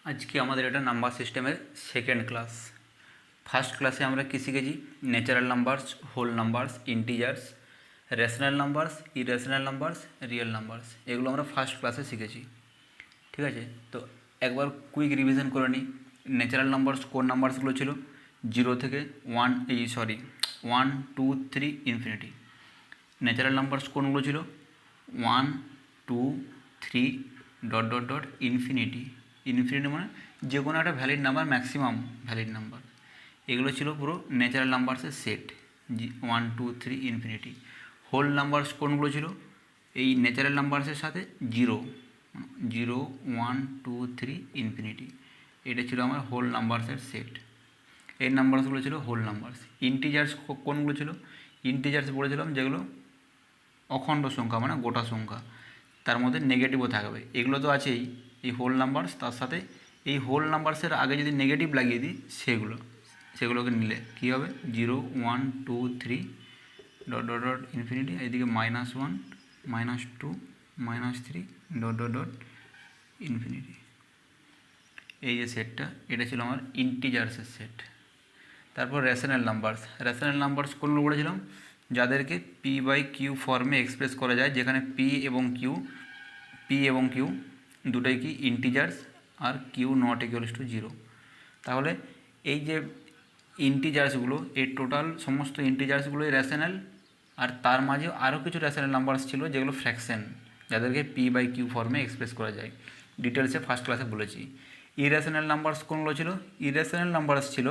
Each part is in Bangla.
আজকে আমাদের এটা নাম্বার সিস্টেমের সেকেন্ড ক্লাস। ফার্স্ট ক্লাসে আমরা কী শিখেছি? Natural numbers, whole numbers, integers, rational numbers, irrational numbers, real numbers, এগুলো আমরা ফার্স্ট ক্লাসে শিখেছি। ঠিক আছে, তো একবার কুইক রিভিশন করে নিই। ন্যাচারাল নাম্বারস কোন নাম্বারসগুলো ছিল? 0 থেকে 1 1 2 3 ইনফিনিটি। ন্যাচারাল নাম্বারস কোনগুলো ছিল? 1 2 3 dot dot dot infinity. Infinity মানে যে কোনো একটা valid number, maximum valid number. এগুলো ছিল পুরো ন্যাচারাল নাম্বারসের সেট, 1 2 3 ইনফিনিটি। হোল নাম্বারস কোনগুলো ছিল? এই ন্যাচারাল নাম্বারসের সাথে 0 0 1 2 3 ইনফিনিটি। এটা ছিল আমার হোল নাম্বারসের সেট। এই নাম্বারসগুলো ছিল হোল নাম্বারস। ইন্টিজার্স কোনগুলো ছিল? ইন্টিজার্স বলেছিলাম যেগুলো অখণ্ড সংখ্যা, মানে গোটা সংখ্যা, তার মধ্যে নেগেটিভও থাকবে। এগুলো তো আছেই, এই হোল নাম্বারস, তার সাথে এই হোল নাম্বারসের আগে যদি নেগেটিভ লাগিয়ে দিই সেগুলোকে নিলে কী হবে? 0 1 2 3 ডট ডট ডট ইনফিনিটি, এইদিকে -1 -2 -3 ডট ডট ডট ইনফিনিটি। এই যে সেটটা, এটা ছিল আমার ইন্টিজার্সের সেট। তারপর রেশনাল নাম্বারস। রেশনাল নাম্বারস কোনগুলো বলেছিলাম? যাদেরকে p/q ফর্মে এক্সপ্রেস করা যায়, যেখানে p এবং q দুটোই কি ইন্টিজার্স, আর q নট ইকুয়ালস টু 0। তাহলে এই যে ইন্টিজার্সগুলো, এই টোটাল সমস্ত ইন্টিজার্সগুলোই রেশনাল, আর তার মাঝেও আরও কিছু রেশনাল নাম্বারস ছিল যেগুলো ফ্র্যাকশন, যাদেরকে p/q ফর্মে এক্সপ্রেস করা যায়। ডিটেলসে ফার্স্ট ক্লাসে বলেছি। ইরেশনাল নাম্বারস কোনগুলো ছিল? ইরেশনাল নাম্বারস ছিল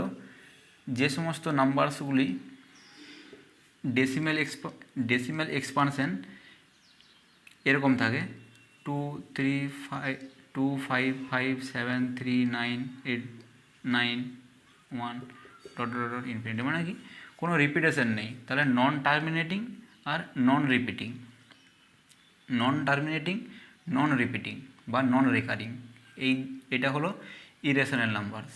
যে সমস্ত নাম্বারসগুলি ডেসিমেল এক্সপানশন এরকম থাকে 2 3 5 2 5 5 7 3 9 8 9 1 ডট ডট ডট ইনফিনিটি, মানে কি কোনো রিপিটেশন নেই। তাহলে নন টার্মিনেটিং আর নন রিপিটিং, নন রিপিটিং বা নন রেকারিং, এটা হলো ইরেশনাল নাম্বারস।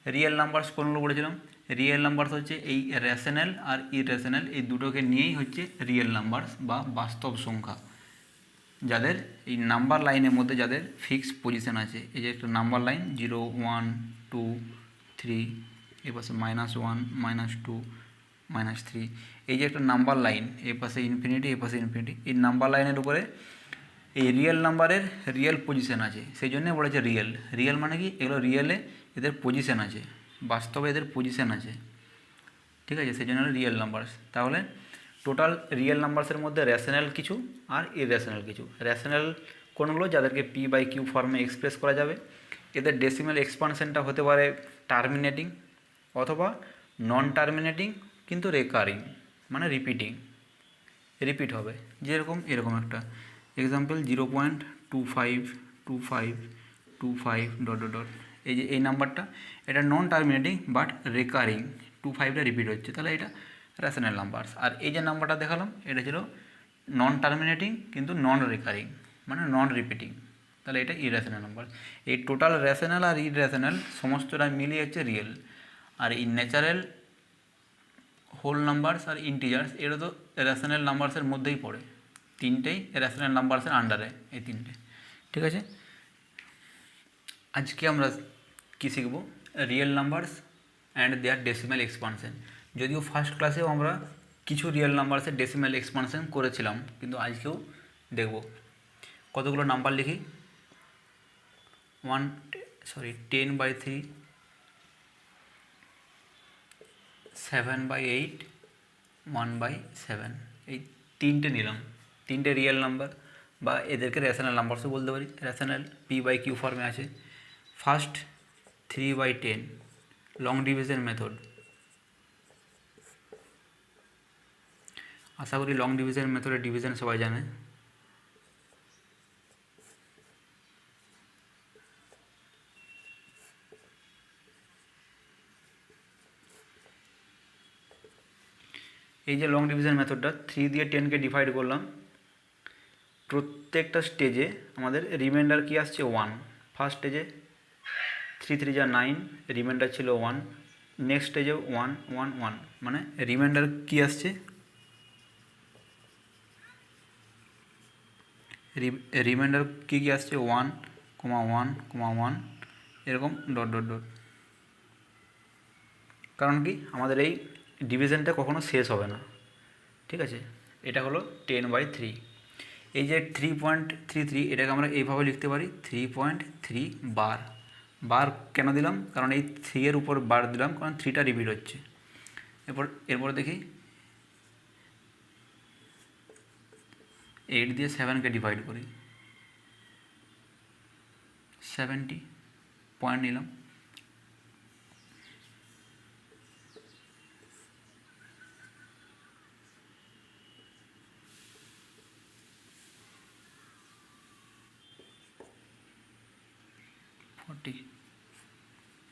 রিয়েল নাম্বারস কোনগুলো বলেছিলাম? রিয়েল নাম্বারস হচ্ছে এই রেশনাল আর ইরেশনাল, এই দুটোকে নিয়েই হচ্ছে রিয়েল নাম্বারস বা বাস্তব সংখ্যা, যাদের এই নাম্বার লাইনের মধ্যে যাদের ফিক্সড পজিশন আছে। এই যে একটা নাম্বার লাইন 0 1 2 3, এর পাশে -1 -2 -3, এই যে একটা নাম্বার লাইন, এর পাশে ইনফিনিটি, এর পাশে ইনফিনিটি, এই নাম্বার লাইনের উপরে এই রিয়েল নাম্বারের রিয়েল পজিশন আছে, সেই জন্যে বলেছে রিয়েল মানে কি এগুলো রিয়েলে এদের পজিশন আছে, বাস্তবে এদের পজিশন আছে। ঠিক আছে, সেই জন্য রিয়েল নাম্বারস। তাহলে টোটাল রিয়েল নাম্বারসের মধ্যে রেশনাল কিছু আর ইরেশনাল কিছু। রেশনাল কোনগুলো? যাদেরকে p/q ফর্মে এক্সপ্রেস করা যাবে, এদের ডেসিমেল এক্সপানশনটা হতে পারে টার্মিনেটিং অথবা নন টার্মিনেটিং কিন্তু রেকারিং, মানে রিপিট হবে। যেরকম এরকম একটা এক্সাম্পল 0.252525 ডট ডট ডট, এই যে এই নাম্বারটা, এটা non terminating but recurring, 25টা repeat হচ্ছে, তাহলে এটা রেশনাল নাম্বারস। আর এই যে নাম্বারটা দেখালাম, এটা ছিল নন টার্মিনেটিং কিন্তু নন রেকারিং, মানে নন রিপিটিং, তাহলে এটা ইরেশনাল নাম্বার। এই টোটাল রেশনাল আর ইরেশনাল সমস্তটা মিলিয়ে হচ্ছে রিয়েল। আর এই ন্যাচারাল, হোল নাম্বারস আর ইন্টিজার্স, এটা তো রেশনাল নাম্বারসের মধ্যেই পড়ে, তিনটেই রেশনাল নাম্বারসের আন্ডারে, এই তিনটে। ঠিক আছে, আজকে আমরা কী শিখব? Real numbers and their decimal expansion. যদিও ফার্স্ট ক্লাসেও আমরা কিছু রিয়েল নাম্বারসের ডেসিমেল এক্সপানশন করেছিলাম, কিন্তু আজকেও দেখব। কতগুলো নাম্বার লিখি? 10/3, 7/8, 1/7, এই তিনটে নিলাম, তিনটে রিয়েল নাম্বার, বা এদেরকে রেশনাল নাম্বারসও বলতে পারি। রেশনাল p/q ফর্মে আছে। First 3/10, long division method. আশা করি লং ডিভিশন মেথডের ডিভিশন সবাই জানে। এই যে লং ডিভিশন মেথডটা, 3 দিয়ে 10কে ডিভাইড করলাম, প্রত্যেকটা স্টেজে আমাদের রিমাইন্ডার কি আসছে? 1। ফার্স্ট স্টেজে 3 3 যা 9, রিমাইন্ডার ছিল 1। নেক্সট স্টেজে 1 1 1, মানে রিমাইন্ডার কি আসছে? রিমাইন্ডার কী কী আসছে? 1 1, এরকম ডট ডট ডট। কারণ কি আমাদের এই ডিভিশনটা কখনো শেষ হবে না, ঠিক আছে। এটা হলো 10/3। এই যে 3.33 এটাকে আমরা এইভাবে লিখতে পারি 3.3 বার। বার কেন দিলাম? কারণ এই 3 এর উপর বার দিলাম, কারণ 3টা রিপিট হচ্ছে। এরপর দেখি 8 দিয়ে 7কে ডিভাইড করি, 70 পয়েন্ট নিলাম।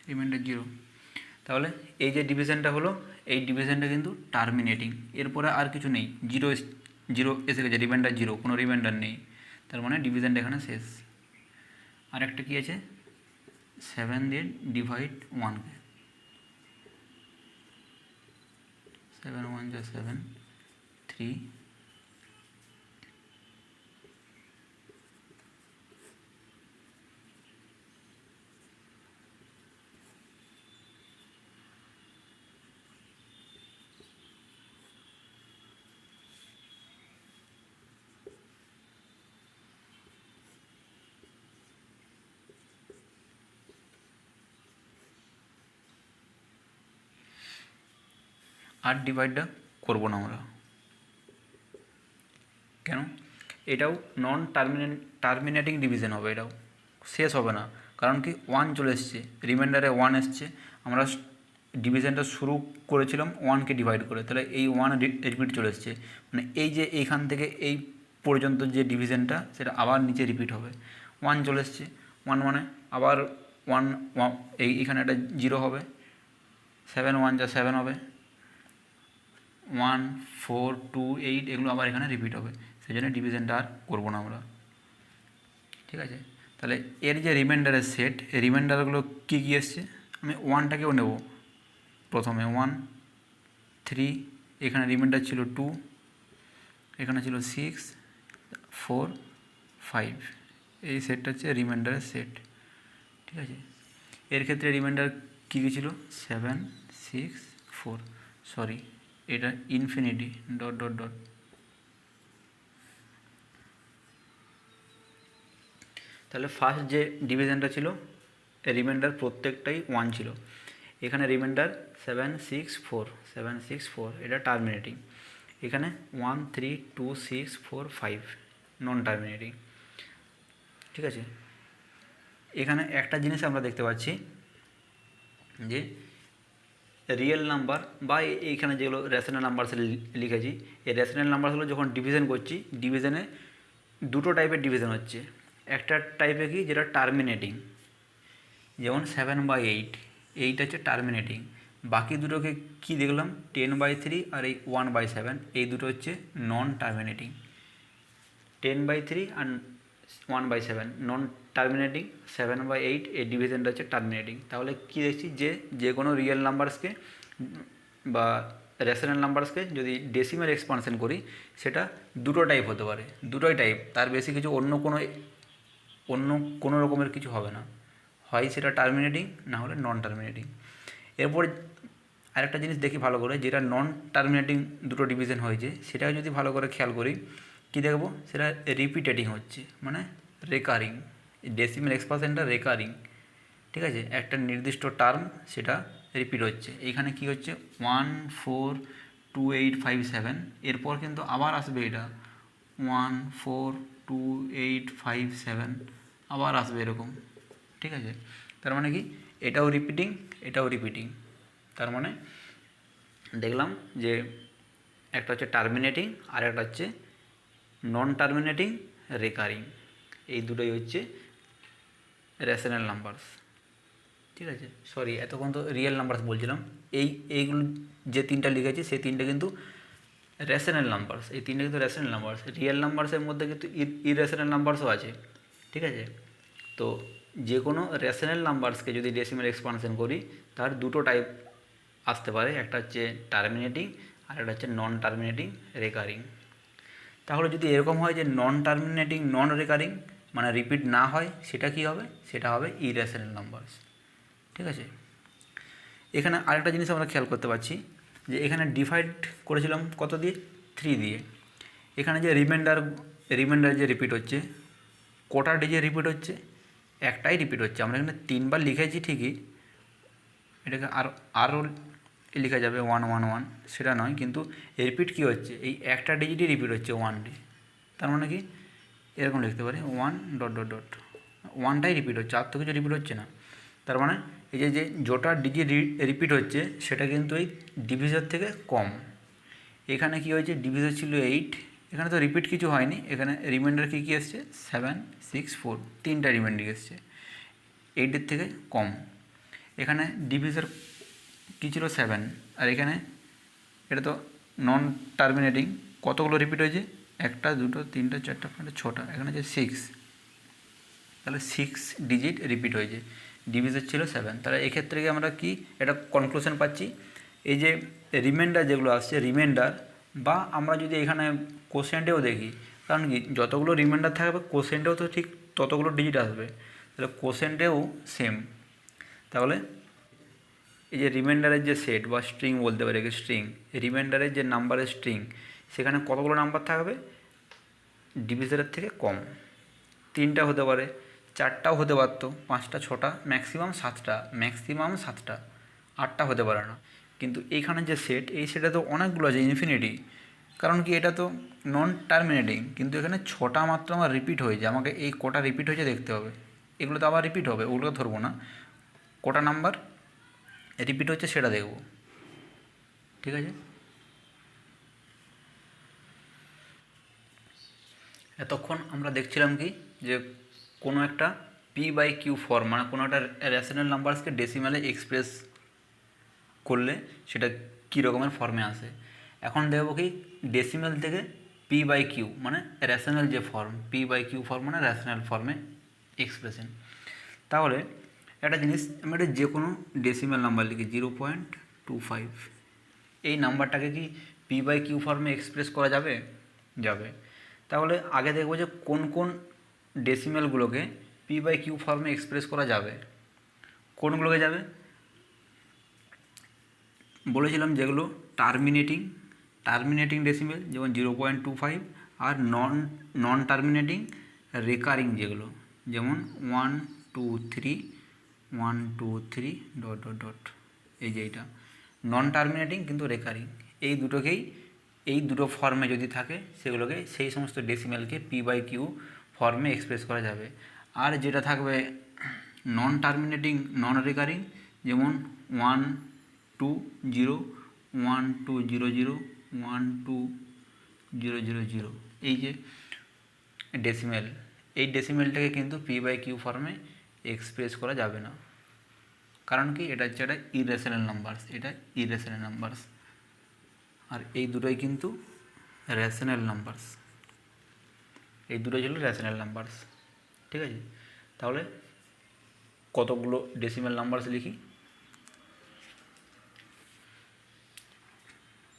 রিমাইন্ডার 0। তাহলে এই যে ডিভিশনটা হলো, এই ডিভিশনটা কিন্তু টার্মিনেটিং, এরপরে আর কিছু নেই, জিরো এসে গেছে, রিমাইন্ডার 0, কোনো রিমাইন্ডার নেই, তার মানে ডিভিশনটা এখানে শেষ। আর একটা কী আছে, 7 দিয়ে ডিভাইড 1কে, 7 1 যা 7, 3, আর ডিভাইডটা করবো না আমরা, কেন? এটাও নন টার্মিনেটিং ডিভিশন হবে, এটাও শেষ হবে না। কারণ কি 1 চলে এসছে, রিমাইন্ডারে 1 এসছে, আমরা ডিভিশনটা শুরু করেছিলাম 1কে ডিভাইড করে, তাহলে এই 1 রিপিট চলে এসছে, মানে এই যে এইখান থেকে এই পর্যন্ত যে ডিভিশনটা সেটা আবার নিচে রিপিট হবে। 1 চলে এসছে, 1 মানে আবার 1 এইখানে একটা 0 হবে, 7 1 যা 7 হবে, 1 4 2 8 এগুলো আবার এখানে রিপিট হবে, সেই জন্য ডিভিশনটা আর করবো না আমরা, ঠিক আছে। তাহলে এর যে রিমাইন্ডারের সেট, এই রিমাইন্ডারগুলো কী কী এসছে, আমি 1টাকেও নেব প্রথমে, 1 3, এখানে রিমাইন্ডার ছিল 2, এখানে ছিল 6 4 5, এই সেটটা হচ্ছে রিমাইন্ডারের সেট, ঠিক আছে। এর ক্ষেত্রে রিমাইন্ডার কী কী ছিল, 7 6 4, সরি এটা ইনফিনিটি ডট ডট ডট। তাহলে ফার্স্ট যে ডিভিশনটা ছিল, রিমাইন্ডার প্রত্যেকটাই 1 ছিল, এখানে রিমাইন্ডার 7 6 4, 7 6 4 এটা টার্মিনেটিং, এখানে 1 3 2 6 4 5 নন টার্মিনেটিং, ঠিক আছে। এখানে একটা জিনিস আমরা দেখতে পাচ্ছি যে রিয়েল নাম্বার বা এইখানে যেগুলো রেশনাল নাম্বারস লিখেছি, এই রেশনাল নাম্বারগুলো যখন ডিভিশন করছি, ডিভিশনে দুটো টাইপের ডিভিশন হচ্ছে। একটা টাইপে কি, যেটা টার্মিনেটিং, যেমন 7/8, এইটা হচ্ছে টার্মিনেটিং। বাকি দুটোকে কি দেখলাম, 10/3 আর এই 1/7, এই দুটো হচ্ছে নন টার্মিনেটিং। 10/3 আর 1/7 নন টার্মিনেটিং, 7/8 এই ডিভিশনটা হচ্ছে টার্মিনেটিং। তাহলে কী দেখছি, যে কোনো রিয়েল নাম্বারসকে বা রেশনাল নাম্বারসকে যদি ডেসিমাল এক্সপানশন করি, সেটা দুটো টাইপ হতে পারে, দুটোই টাইপ, তার বেশি কিছু অন্য কোনো রকমের কিছু হবে না, হয় সেটা টার্মিনেটিং না হলে নন টার্মিনেটিং। এরপর আরেকটা জিনিস দেখি ভালো করে, যেটা নন টার্মিনেটিং দুটো ডিভিশন হয়েছে, সেটাকে যদি ভালো করে খেয়াল করি, কী দেখব, সেটা রিপিটেটিং হচ্ছে, মানে রেকারিং, ডেসিমাল এক্সপানশনটা রেকারিং, ঠিক আছে। একটা নির্দিষ্ট টার্ম সেটা রিপিট হচ্ছে, এইখানে কি হচ্ছে 1 4 2 8 5 7, এরপর কিন্তু আবার আসবে এটা 1 4 2 8 5 7, আবার আসবে এরকম, ঠিক আছে। তার মানে কি, এটাও রিপিটিং, এটাও রিপিটিং, তার মানে দেখলাম যে একটা হচ্ছে টার্মিনেটিং আর একটা হচ্ছে নন টার্মিনেটিং রেকারিং, এই দুটোই হচ্ছে রেশনাল নাম্বারস, ঠিক আছে। সরি, এতক্ষণ তো রিয়েল নাম্বারস বলছিলাম, এইগুলো যে তিনটা লিখেছি সেই তিনটে কিন্তু রেশনাল নাম্বারস, এই তিনটে কিন্তু রেশনাল নাম্বারস। রিয়েল নাম্বারসের মধ্যে কিন্তু ইরেশনাল নাম্বারসও আছে, ঠিক আছে। তো যে কোনো রেশনাল নাম্বারসকে যদি ডেসিমাল এক্সপানশন করি, তার দুটো টাইপ আসতে পারে, একটা হচ্ছে টার্মিনেটিং আর একটা হচ্ছে নন টার্মিনেটিং রেকারিং। তাহলে যদি এরকম হয় যে নন টার্মিনেটিং নন রেকারিং, মানে রিপিট না হয় সেটা কি হবে, সেটা হবে ইরেশনাল নাম্বারস। ঠিক আছে, এখানে আরেকটা জিনিস আমরা খেয়াল করতে পারছি যে এখানে ডিভাইড করেছিলাম কত দিয়ে, 3 দিয়ে। এখানে যে রিমাইন্ডার যে রিপিট হচ্ছে, কটা ডিজিট রিপিট হচ্ছে, একটাই রিপিট হচ্ছে। আমরা এখানে 3বার লিখেছি ঠিকই, এটাকে আরও লেখা যাবে 111, সেটা নয়, কিন্তু রিপিট কী হচ্ছে, এই একটা ডিজিটই রিপিট হচ্ছে 1 ডি। তার মানে কি এরকম লিখতে পারি 1 ডট ডট ডট, 1টাই রিপিট হচ্ছে, আর তো কিছু রিপিট হচ্ছে না। তার মানে এই যে যটা ডিজিট রিপিট হচ্ছে সেটা কিন্তু এই ডিভিজার থেকে কম। এখানে কি হয়েছে, ডিভিজার ছিল 8, এখানে তো রিপিট কিছু হয়নি, এখানে রিমাইন্ডার কী কী এসছে 7 6 4, 3টা রিমাইন্ডার এসছে, 8-এর থেকে কম। এখানে ডিভিজার কী ছিল 7, আর এখানে এটা তো নন টার্মিনেটিং, কতগুলো রিপিট হয়েছে, 1 2 3 4 5 6টা, এখানে হচ্ছে 6, তাহলে 6 ডিজিট রিপিট হয়েছে, ডিভিজার ছিল 7। তাহলে এক্ষেত্রে আমরা কি এটা কনক্লুশন পাচ্ছি, এই যে রিমাইন্ডার যেগুলো আসছে, রিমাইন্ডার বা আমরা যদি এখানে কোশ্চেনটেও দেখি, কারণ কি যতগুলো রিমাইন্ডার থাকবে কোশ্চেনটেও তো ঠিক ততগুলো ডিজিট আসবে, তাহলে কোশ্চেনটেও সেম। তাহলে এই যে রিমাইন্ডারের যে সেট বা স্ট্রিং বলতে পারি, স্ট্রিং রিমাইন্ডারের যে নাম্বারের স্ট্রিং, সেখানে কতগুলো নাম্বার থাকবে, ডিভিজারের থেকে কম। 3টা হতে পারে, 4টাও হতে পারতো, 5টা 6টা, ম্যাক্সিমাম 7টা, 8টা হতে পারে না। কিন্তু এইখানে যে সেট, এই সেটে তো অনেকগুলো আছে, ইনফিনিটি, কারণ কি এটা তো নন টার্মিনেটিং, কিন্তু এখানে 6টা মাত্র আমার রিপিট হয়েছে, আমাকে এই কটা রিপিট হয়েছে দেখতে হবে, এগুলো তো আবার রিপিট হবে, ওগুলো ধরবো না, কটা নাম্বার রিপিট হচ্ছে সেটা দেখব। ঠিক আছে, এতক্ষণ আমরা দেখছিলাম কি যে কোনো একটা p/q ফর্ম, মানে কোনো একটা রেশনাল নাম্বারসকে ডেসিমালে এক্সপ্রেস করলে সেটা কী রকমের ফর্মে আসে। এখন দেখব কি ডেসিমাল থেকে p/q মানে রেশনাল যে ফর্ম, p/q ফর্ম মানে রেশনাল ফর্মে এক্সপ্রেশন। তাহলে একটা জিনিস, আমি একটা যে কোনো ডেসিমাল নাম্বার লিখি 0.25, এই নাম্বারটাকে কি p/q ফর্মে এক্সপ্রেস করা যাবে? যাবে। তাহলে আগে দেখব যে কোন কোন ডেসিমালগুলোকে p/q ফর্মে এক্সপ্রেস করা যাবে। কোনগুলোকে যাবে বলেছিলাম, যেগুলো টার্মিনেটিং ডেসিমেল, যেমন 0.25, আর নন টার্মিনেটিং রেকারিং যেগুলো, যেমন 1 2 3 1 2 3 ডট ডট ডট, এই যে এইটা নন টার্মিনেটিং কিন্তু রেকারিং, এই দুটো ফর্মে যদি থাকে সেগুলোকে, সেই সমস্ত ডেসিমেলকে p/q ফর্মে এক্সপ্রেস করা যাবে। আর যেটা থাকবে নন টার্মিনেটিং নন রেকারিং, যেমন 1 2 0 1 2 0 0 1 2 0 0 0, এই যে ডেসিমেল, এই ডেসিমেলটাকে কিন্তু p/q ফর্মে এক্সপ্রেস করা যাবে না, কারণ কি এটা হচ্ছে একটা ইরেশনাল নাম্বারস, এটা ইরেশনাল নাম্বারস, আর এই দুটোই কিন্তু রেশনাল নাম্বারস, এই দুটোই ছিল রেশনাল নাম্বারস। ঠিক আছে, তাহলে কতগুলো ডেসিমাল নাম্বারস লিখি,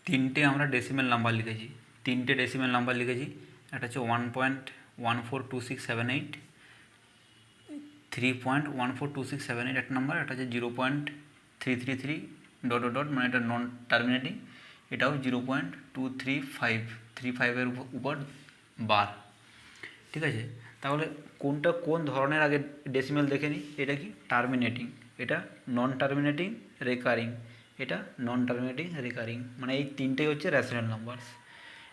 3টে আমরা ডেসিমাল নাম্বার লিখেছি, 3টে ডেসিমাল নাম্বার লিখেছি। একটা হচ্ছে 1.142678, 3.142678 একটা নাম্বার, একটা হচ্ছে 0.333 ডট ডট ডট, মানে এটা নন টার্মিনেটিং, এটাও 0.235 উপর বার। ঠিক আছে, তাহলে কোনটা কোন ধরনের আগে ডেসিমেল দেখে নিই। এটা কি টার্মিনেটিং, এটা নন টার্মিনেটিং রেকারিং, এটা নন টার্মিনেটিং রেকারিং, মানে এই তিনটেই হচ্ছে রেশনাল নাম্বারস।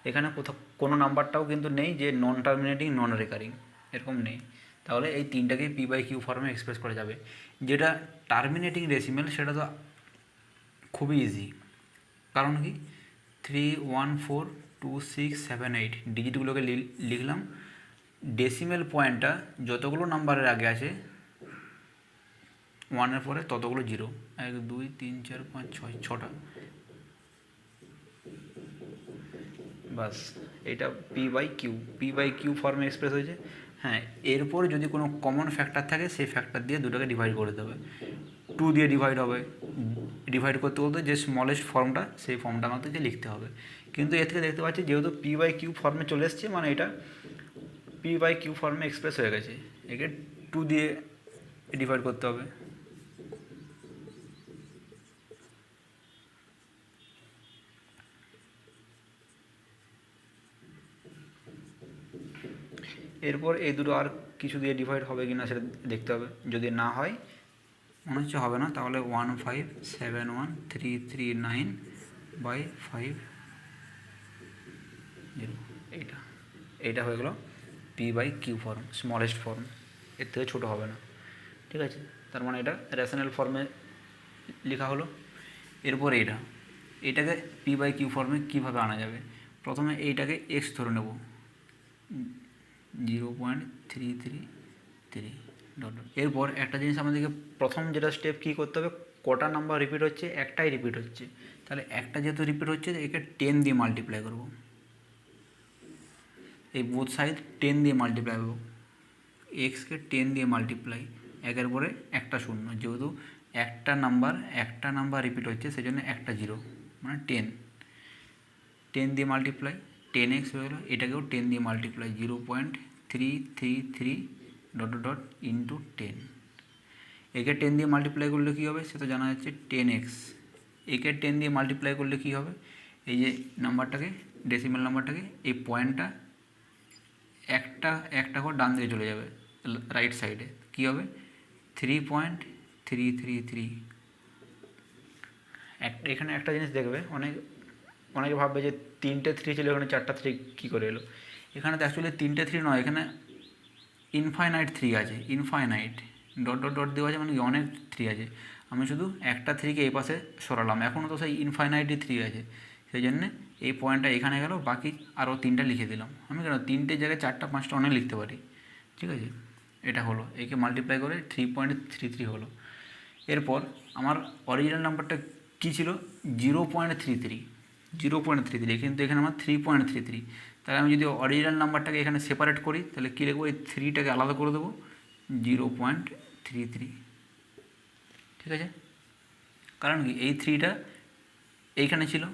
এখানে কোথাও কোনো নাম্বারটাও কিন্তু নেই যে নন টার্মিনেটিং নন রেকারিং, এরকম নেই। তাহলে এই তিনটাকেই p/q ফর্মে এক্সপ্রেস করা যাবে। যেটা টার্মিনেটিং ডেসিমেল সেটা তো খুবই ইজি, কারণ কি 3142678 ডিজিটগুলোকে লিখলাম, ডেসিমেল পয়েন্টটা যতগুলো নাম্বারের আগে আছে 1-এর পরে ততগুলো 0, 1 2 3 4 5 6, 6টা, বাস। এটা p/q ফর্মে এক্সপ্রেস হয়েছে। হ্যাঁ, এরপর যদি কোনো কমন ফ্যাক্টর থাকে সেই ফ্যাক্টর দিয়ে দুটোকে ডিভাইড করে দেবে, 2 দিয়ে ডিভাইড হবে, ডিভাইড করতে বলতে যে স্মলেস্ট ফর্মটা সেই ফর্মটা আমাদেরকে লিখতে হবে। কিন্তু এর থেকে দেখতে পাচ্ছি যেহেতু p/q ফর্মে চলে এসছে, মানে এটা p পি বাই কিউ ফর্মে এক্সপ্রেস হয়ে গেছে, একে 2 দিয়ে ডিভাইড করতে হবে। এরপর এই দুটো আর কিছু দিয়ে ডিভাইড হবে কি না সেটা দেখতে হবে, যদি না হয়, মনে হচ্ছে হবে না, তাহলে 1571339/5 এইটা হয়ে গেল P by Q form, smallest form, এর থেকে ছোটো হবে না। ঠিক আছে, তার মানে এটা রেশনাল ফর্মে লেখা হলো। এরপর এটাকে পি বাই কিউ ফর্মে কীভাবে আনা যাবে, প্রথমে এইটাকে এক্স ধরে নেব, 0.333 ডট। এরপর একটা জিনিস আমাদেরকে প্রথম যেটা স্টেপ কী করতে হবে, কটা নাম্বার রিপিট হচ্ছে, একটাই রিপিট হচ্ছে, তাহলে একটা যেহেতু রিপিট হচ্ছে একে 10 দিয়ে মাল্টিপ্লাই করব, এই বোথ সাইড 10 দিয়ে মাল্টিপ্লাই করব, এক্সকে 10 দিয়ে মাল্টিপ্লাই, একের পরে একটা শূন্য, যেহেতু একটা নাম্বার রিপিট হচ্ছে সেই জন্য একটা জিরো, মানে 10 দিয়ে মাল্টিপ্লাই 10x হয়ে গেলো, এটাকেও 10 দিয়ে মাল্টিপ্লাই 0.333 ডট ডট ইন্টু 10। একে 10 দিয়ে মাল্টিপ্লাই করলে কী হবে সে তো জানা যাচ্ছে 10x, একে 10 দিয়ে মাল্টিপ্লাই করলে কী হবে, এই যে নাম্বারটাকে, ডেসিমাল নাম্বারটাকে, এই পয়েন্টটা একটা করে ডান দিকে চলে যাবে, রাইট সাইডে কী হবে 3.333। এখানে একটা জিনিস দেখবে, অনেকে ভাববে যে 3টে 3 ছিল, এখানে 4টা 3 কী করে এলো, এখানে তো অ্যাকচুয়ালি 3টে 3 নয়, এখানে ইনফাইনাইট 3 আছে, ইনফাইনাইট ডট ডট ডট দেওয়া আছে, মানে অনেক 3 আছে, আমি শুধু একটা 3কে এই পাশে সরালাম, এখনও তো সেই ইনফাইনাইটই 3 আছে, সেই জন্যে এই পয়েন্টটা এখানে গেল, বাকি আরও 3টা লিখে দিলাম। আমি কেন 3টের জায়গায় 4টা 5টা অনেক লিখতে পারি। ঠিক আছে, এটা হলো, একে মাল্টিপ্লাই করে 3.33 হলো। এরপর আমার অরিজিনাল নাম্বারটা কী ছিল, 0.33, কিন্তু এখানে আমার 3.33, তাহলে আমি যদি অরিজিনাল নাম্বারটাকে এখানে সেপারেট করি তাহলে কী লিখবো, এই 3টাকে আলাদা করে দেবো, 0.33। ঠিক আছে, কারণ কি এই 3টা এইখানে ছিল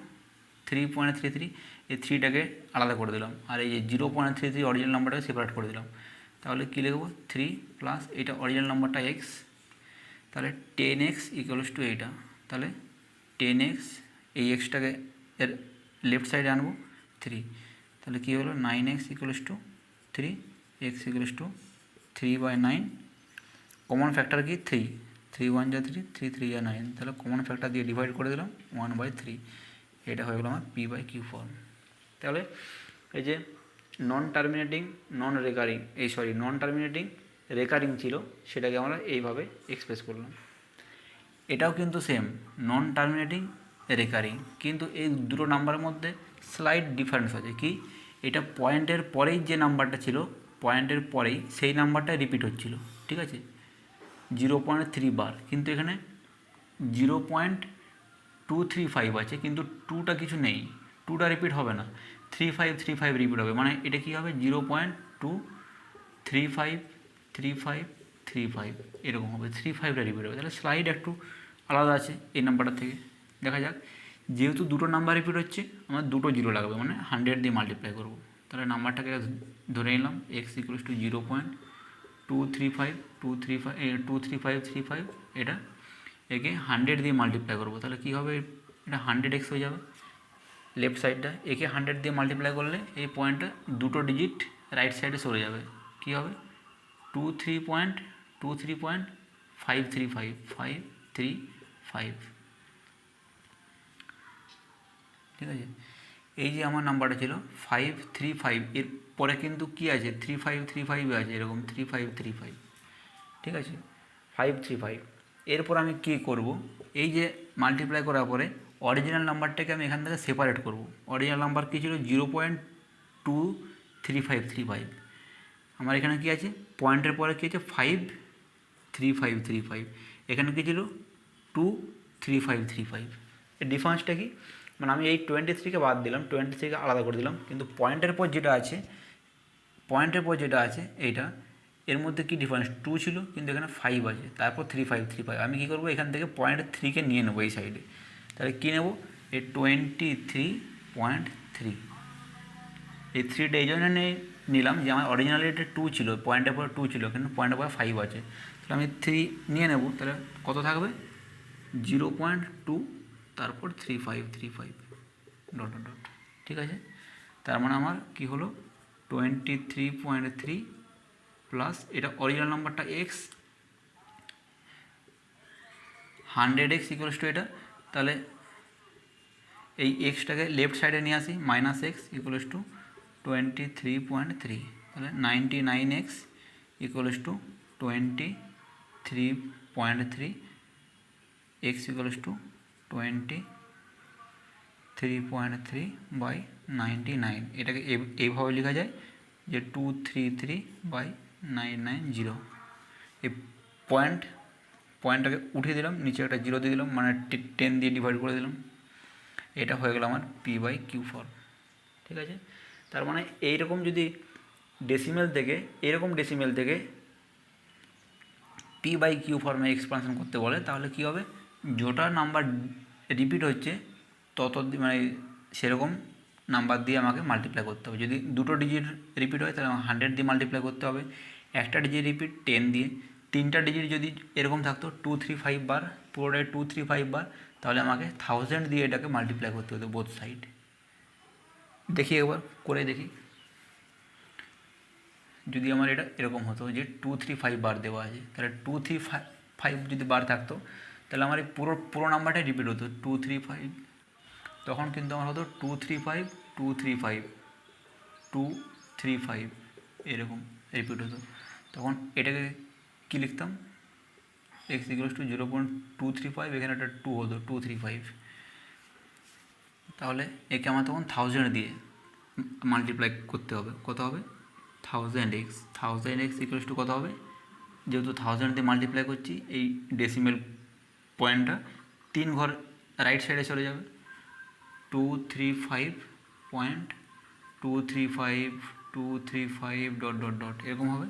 3.33, এই 3টাকে আলাদা করে দিলাম, আর এই যে 0.33 অরিজিনাল নাম্বারটাকে সেপারেট করে দিলাম, তাহলে কী লিখবো 3 প্লাস এটা অরিজিনাল নাম্বারটা এক্স, তাহলে 10x ইকুয়ালস টু এইটা, তাহলে 10x, এই এক্সটাকে এর লেফট সাইডে আনবো 3, তাহলে কী হলো 9x equals two 3, x equals to 3/9, common factor কি 3, 3 1 যা 3, 3 3 যা 9, তাহলে কমন ফ্যাক্টর দিয়ে ডিভাইড করে দিলাম 1/3, এটা হয়ে গেলো আমার পি বাই কিউ ফর্ম। তাহলে এই যে নন টার্মিনেটিং রেকারিং ছিল, সেটাকে আমরা এইভাবে এক্সপ্রেস করলাম। এটাও কিন্তু সেম, নন টার্মিনেটিং রেকারিং, কিন্তু এই দুটো নাম্বারের মধ্যে স্লাইট ডিফারেন্স আছে। কি, এটা পয়েন্টের পরেই যে নাম্বারটা ছিল, পয়েন্টের পরেই সেই নাম্বারটা রিপিট হচ্ছিল, ঠিক আছে, 0.3 বার, কিন্তু এখানে 0.235 আছে, কিন্তু 2টা কিছু নেই, 2টা রিপিট হবে না, 3535 রিপিট হবে, মানে এটা কী হবে 0.2353535 এরকম হবে, 35টা রিপিট হবে, তাহলে স্লাইড একটু আলাদা আছে এই নাম্বারটা থেকে। দেখা যাক, যেহেতু দুটো নাম্বার রিপিট হচ্ছে আমার দুটো জিরো লাগবে, মানে 100 দিয়ে মাল্টিপ্লাই করবো, তাহলে নাম্বারটাকে ধরে নিলাম এক্স ইকুয়ালস টু 0.235 এটা, একে 100 দিয়ে মাল্টিপ্লাই করবো, তাহলে কী হবে, এটা 100x হয়ে যাবে লেফট সাইডটা, একে 100 দিয়ে মাল্টিপ্লাই করলে এই পয়েন্টটা দুটো ডিজিট রাইট সাইডে সরে যাবে, কী হবে 23.535 ঠিক আছে। এই যে আমার নাম্বারটা ছিল 535, এর পরে কিন্তু কী আছে 3535 আছে, এরকম 3535, ঠিক আছে 535। এরপর আমি কী করব, এই যে মাল্টিপ্লাই করার পরে অরিজিনাল নাম্বারটাকে আমি এখান থেকে সেপারেট করব। অরিজিনাল নাম্বার কী ছিল 0.23535, আমার এখানে কী আছে, পয়েন্টের পরে কী আছে 53535, এখানে কী ছিল 23535, এর ডিফারেন্সটা কি, মানে আমি এই 23কে বাদ দিলাম, 23কে আলাদা করে দিলাম, কিন্তু পয়েন্টের পর যেটা আছে এইটা, এর মধ্যে কি ডিফারেন্স 2 ছিল, কিন্তু এখানে 5 আছে, তারপর 3535, আমি কী করবো এখান থেকে পয়েন্ট 3কে নিয়ে নেবো এই সাইডে, তাহলে কী নেবো, এই 23.3, এই 3টা এই জন্য নিলাম যে আমার অরিজিনালি এটা 2 ছিল, পয়েন্টের পর 2 ছিল, কিন্তু পয়েন্টের পর 5 আছে, তাহলে আমি 3 নিয়ে নেব। তাহলে কত থাকবে? 0.2 তারপর 35 ডট ডট ডট। ঠিক আছে, তার মানে আমার কী হলো 23.3 প্লাস এটা অরিজিনাল নাম্বারটা এক্স, 100x ইকুয়ালস টু এটা, তাহলে এই এক্সটাকে লেফট সাইডে নিয়ে আসি, মাইনাস এক্স ইকুয়ালস টু 23.3, তাহলে 99x equals to 23.3, X equals to 23.3 by 99। এটাকে এইভাবে লেখা যায় যে 233/990। এই পয়েন্টটাকে উঠিয়ে দিলাম, নিচে একটা 0 দিয়ে দিলাম, মানে 10 দিয়ে ডিভাইড করে দিলাম। এটা হয়ে গেল আমার p/q ফর্ম। ঠিক আছে, তার মানে এইরকম যদি ডেসিমেল থেকে p/q ফর্মে এক্সপানশন করতে বলে, তাহলে কী হবে, যটা নাম্বার রিপিট হচ্ছে তত মানে সেরকম নাম্বার দিয়ে আমাকে মাল্টিপ্লাই করতে হবে। যদি দুটো ডিজিট রিপিট হয় তাহলে 100 দিয়ে মাল্টিপ্লাই করতে হবে, একটা ডিজিট রিপিট 10 দিয়ে, তিনটা ডিজিট যদি এরকম থাকতো 235 বার, পুরোটাই 235 বার, তাহলে আমাকে 1000 দিয়ে এটাকে মাল্টিপ্লাই করতে হতো বোথ সাইড। দেখি একবার করে দেখি, যদি আমার এটা এরকম হতো যে 235 বার দেওয়া আছে, তাহলে 235 যদি বার থাকতো তাহলে আমার এই পুরো নাম্বারটাই রিপিট হতো 235, তখন কিন্তু আমার হতো 235 235 235 এরকম রিপিট হতো। তখন এটাকে কী লিখতাম, এক্স ইকুয়ালস টু 0.235, এখানে একটা 2 হতো 235, তাহলে একে আমার তখন 1000 দিয়ে মাল্টিপ্লাই করতে হবে। কত হবে? 1000x ইকুয়ালস টু কত হবে, যেহেতু 1000 দিয়ে মাল্টিপ্লাই করছি, এই ডেসিমেল পয়েন্টটা 3 ঘর রাইট সাইডে চলে যাবে, 235.235 ডট ডট ডট এরকম হবে।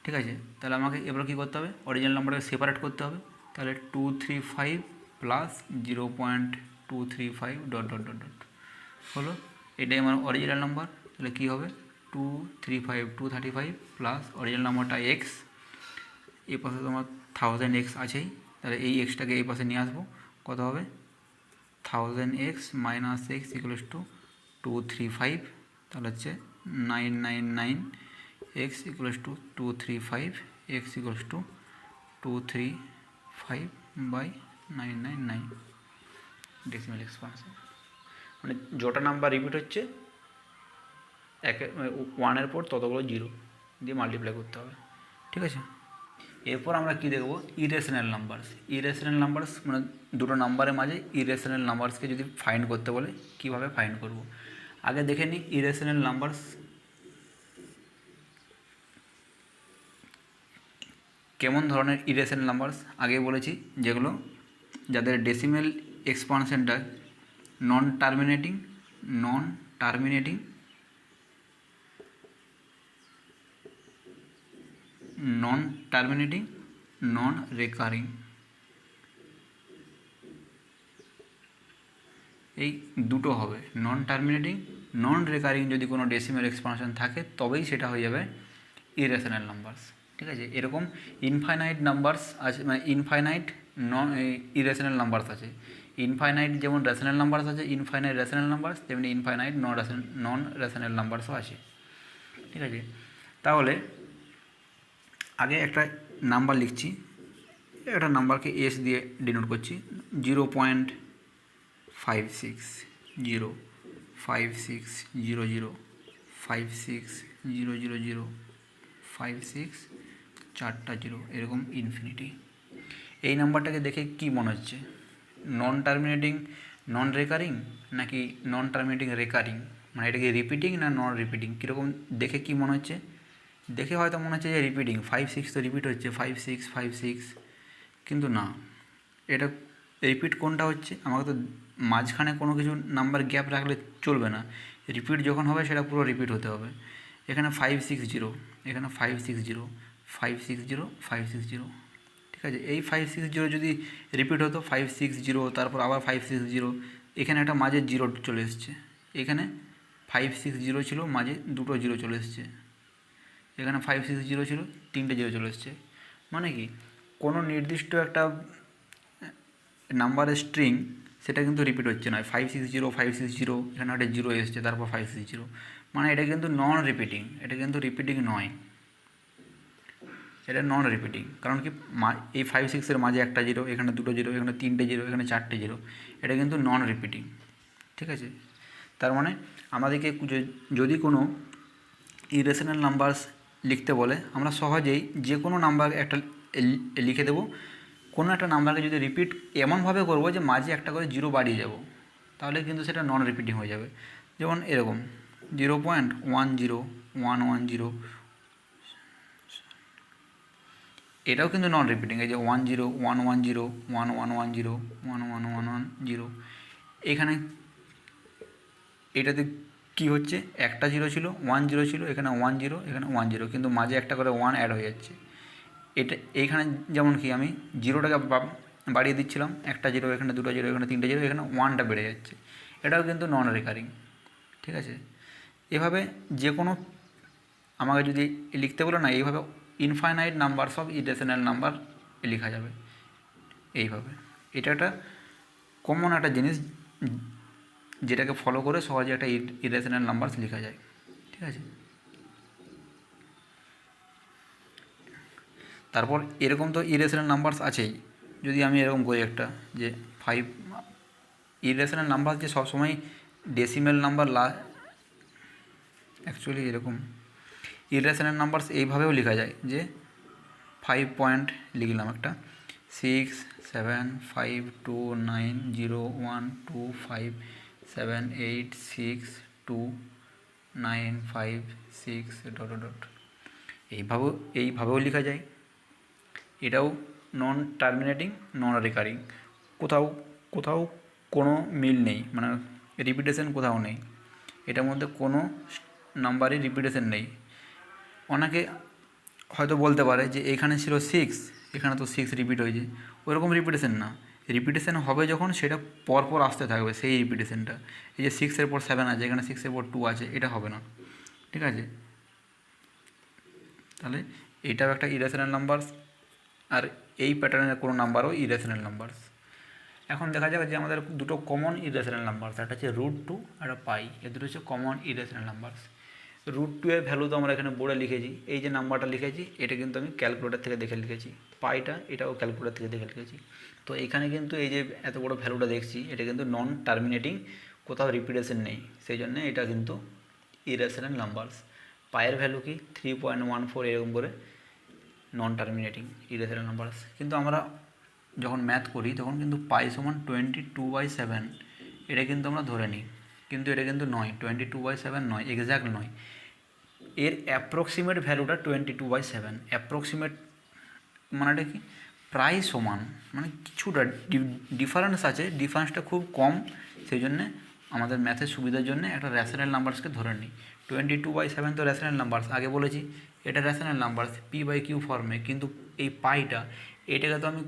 ঠিক আছে, তাহলে আমাকে এবার কী করতে হবে, অরিজিনাল নাম্বারটাকে সেপারেট করতে হবে। তাহলে 235 plus 0.235 dot dot dot dot হলো, এটাই আমার অরিজিনাল নাম্বার। তাহলে কী হবে, 235 প্লাস অরিজিনাল নাম্বারটা এক্স, এই পাশে তোমার 1000x আছেই, তাহলে এই এক্সটাকে এই পাশে নিয়ে আসবো। কত হবে, 1000x minus x equals two 235, তাহলে হচ্ছে 999, x equals two 235, x equals two 235/999 decimal expansion. মানে যটা নাম্বার রিপিট হচ্ছে ওয়ানের পর ততগুলো 0 দিয়ে মাল্টিপ্লাই করতে হবে। ঠিক আছে, এরপর আমরা কি দেখব, ইরেশনাল নাম্বারস মানে দুটো নাম্বারের মাঝে ইরেশনাল নাম্বারসকে যদি ফাইন্ড করতে বলে কিভাবে ফাইন্ড করব। আগে দেখে নিই ইরেশনাল নাম্বারস কেমন ধরনের ইরেশনাল নাম্বারস। আগে বলেছি যেগুলো যাদের ডেসিমেল এক্সপানশনটা নন টার্মিনেটিং নন রেকারিং, এই দুটো হবে। নন টার্মিনেটিং, নন রেকারিং যদি কোনো ডেসিমেল এক্সপানশন থাকে তবেই সেটা হয়ে যাবে ইরেশনাল নাম্বারস। ঠিক আছে, এরকম ইনফাইনাইট নাম্বারস আছে, মানে ইনফাইনাইট নন ইরেশনাল নাম্বারস আছে। ইনফাইনাইট যেমন রেশনাল নাম্বারস আছে, ইনফাইনাইট রেশনাল নাম্বারস, তেমনি ইনফাইনাইট নন রেশনাল নাম্বারসও আছে। ঠিক আছে, তাহলে আগে একটা নাম্বার লিখছি, একটা নাম্বারকে এস দিয়ে ডিনোট করছি, 0.56 চারটা 0 এরকম ইনফিনিটি। এই নাম্বারটাকে দেখে কি মনে হচ্ছে, নন টার্মিনেটিং নন রেকারিং নাকি নন টার্মিনেটিং রেকারিং, মানে এটা কি রিপিটিং না নন রিপিটিং, কীরকম দেখে কি মনে হচ্ছে? দেখে হয়তো মনে হচ্ছে যে রিপিটিং, 5 6 তো রিপিট হচ্ছে, 5 6, কিন্তু না, এটা রিপিট কোনটা হচ্ছে, আমাকে তো মাঝখানে কোনো কিছু নাম্বার গ্যাপ রাখলে চলবে না, রিপিট যখন হবে সেটা পুরো রিপিট হতে হবে। এখানে 560, এখানে 560, ঠিক আছে, এই 560 যদি রিপিট হতো 560, তারপর আবার 560, এখানে একটা মাঝে 0 চলে এসছে, এখানে 560 ছিল, মাঝে দুটো জিরো চলে এসছে। এখানে 560 ছিল, তিনটে জিরো চলে এসছে। মানে কি কোনো নির্দিষ্ট একটা নাম্বারের স্ট্রিং সেটা কিন্তু রিপিট হচ্ছে না। 560 এখানে একটা জিরো এসছে, তারপর 560, মানে এটা কিন্তু নন রিপিটিং, এটা কিন্তু রিপিটিং নয়, এটা নন রিপিটিং। কারণ কি এই 5-6 মাঝে একটা জিরো, এখানে দুটো জিরো, এখানে তিনটে জিরো, এখানে চারটে জিরো, এটা কিন্তু নন রিপিটিং। ঠিক আছে, তার মানে আমাদেরকে যদি কোনো ইরেশনাল নাম্বারস লিখতে বলে, আমরা সহজেই যে কোনো নাম্বার একটা লিখে দেবো। কোনো একটা নাম্বারকে যদি রিপিট এমনভাবে করবো যে মাঝে একটা করে জিরো বাড়িয়ে যাব, তাহলে কিন্তু সেটা নন রিপিটিং হয়ে যাবে। যেমন এরকম 0.10, এটাও কিন্তু নন রিপিটিং। এই যে 10, 110, 1110, 1111, এখানে এটাতে কি হচ্ছে, একটা জিরো ছিল, 10 ছিল, এখানে 10, এখানে 10, কিন্তু মাঝে একটা করে 1 অ্যাড হয়ে যাচ্ছে। এটা এইখানে যেমন কি আমি জিরোটাকে বাড়িয়ে দিচ্ছিলাম, একটা জিরো, এখানে দুটো জিরো, এখানে তিনটে জিরো, এখানে 1টা বেড়ে যাচ্ছে, এটাও কিন্তু নন রিকারিং। ঠিক আছে, এভাবে যে কোনো আমাকে যদি লিখতে বলো না, এইভাবে infinite numbers of irrational number লেখা যাবে এইভাবে। এটা একটা কমন একটা জিনিস যেটাকে ফলো করে সহজে একটা ইরেশনাল নাম্বারস লেখা যায়। ঠিক আছে, তারপর এরকম তো ইরেশনাল নাম্বারস আছেই। যদি আমি এরকম করি একটা যে 5, ইরেশনাল নাম্বার যে সবসময় ডেসিমেল নাম্বার অ্যাকচুয়ালি এরকম ইরেশনাল নাম্বারস এইভাবেও লেখা যায় যে 5 পয়েন্ট লিখলাম একটা 6, 7, 5, 2, 9, 0, 1, 2, 5, 7, 8, 6, 2, 9, 5, 6 ... এইভাবেও লেখা যায়। এটাও নন টার্মিনেটিং, নন রিকারিং, কোথাও কোনো মিল নেই, মানে রিপিটেশন কোথাও নেই, এটার মধ্যে কোনো নাম্বারই রিপিটেশন নেই। অনেকে হয়তো বলতে পারে যে এখানে ছিল 6, এখানে তো 6 রিপিট হয়েছে, ওইরকম রিপিটেশন না। রিপিটেশন হবে যখন সেটা পরপর আসতে থাকবে সেই রিপিটেশনটা। এই যে 6-এর পর 7 আছে, এখানে 6-এর পর 2 আছে, এটা হবে না। ঠিক আছে, তাহলে এটাও একটা ইরেশনাল নাম্বারস, আর এই প্যাটার্নের কোনো নাম্বারও ইরেশনাল নাম্বারস। এখন দেখা যাবে যে আমাদের দুটো কমন ইরেশনাল নাম্বারস, একটা হচ্ছে √2 আর একটা পাই, এ দুটো হচ্ছে কমন ইরেশনাল নাম্বারস। √2 এর ভ্যালু তো আমরা এখানে বোর্ডে লিখেছি, এই যে নাম্বারটা লিখেছি এটা কিন্তু আমি ক্যালকুলেটর থেকে দেখে লিখেছি, পাইটা এটাও ক্যালকুলেটর থেকে দেখে লিখেছি। তো এখানে কিন্তু এই যে এত বড় ভ্যালুটা দেখছি, এটা কিন্তু নন টার্মিনেটিং, কোথাও রিপিটেশন নেই, সেই জন্য এটা কিন্তু ইরেশনাল নাম্বারস। পায়ের ভ্যালু কি 3.14, এরকম করে নন টার্মিনেটিং ইরেশনাল নাম্বারস। কিন্তু আমরা যখন ম্যাথ করি তখন কিন্তু পাই সমান 22/7, এটা কিন্তু আমরা ধরে নিই, কিন্তু এটা কিন্তু নয়, 22/7 নয়, এক্স্যাক্ট নয়, এর অ্যাপ্রক্সিমেট ভ্যালুটা 22/7। অ্যাপ্রক্সিমেট মানেটা কি, প্রায় সমান, মানে কিছুটা ডিফারেন্স আছে, ডিফারেন্সটা খুব কম, সেই জন্যে আমাদের ম্যাথের সুবিধার জন্য একটা র্যাশনাল নাম্বারসকে ধরে নিই। 22/7 তো র্যাশনাল নাম্বারস, আগে বলেছি এটা র্যাশনাল নাম্বারস p/q ফর্মে, কিন্তু এই পাইটা এটাকে তো আমি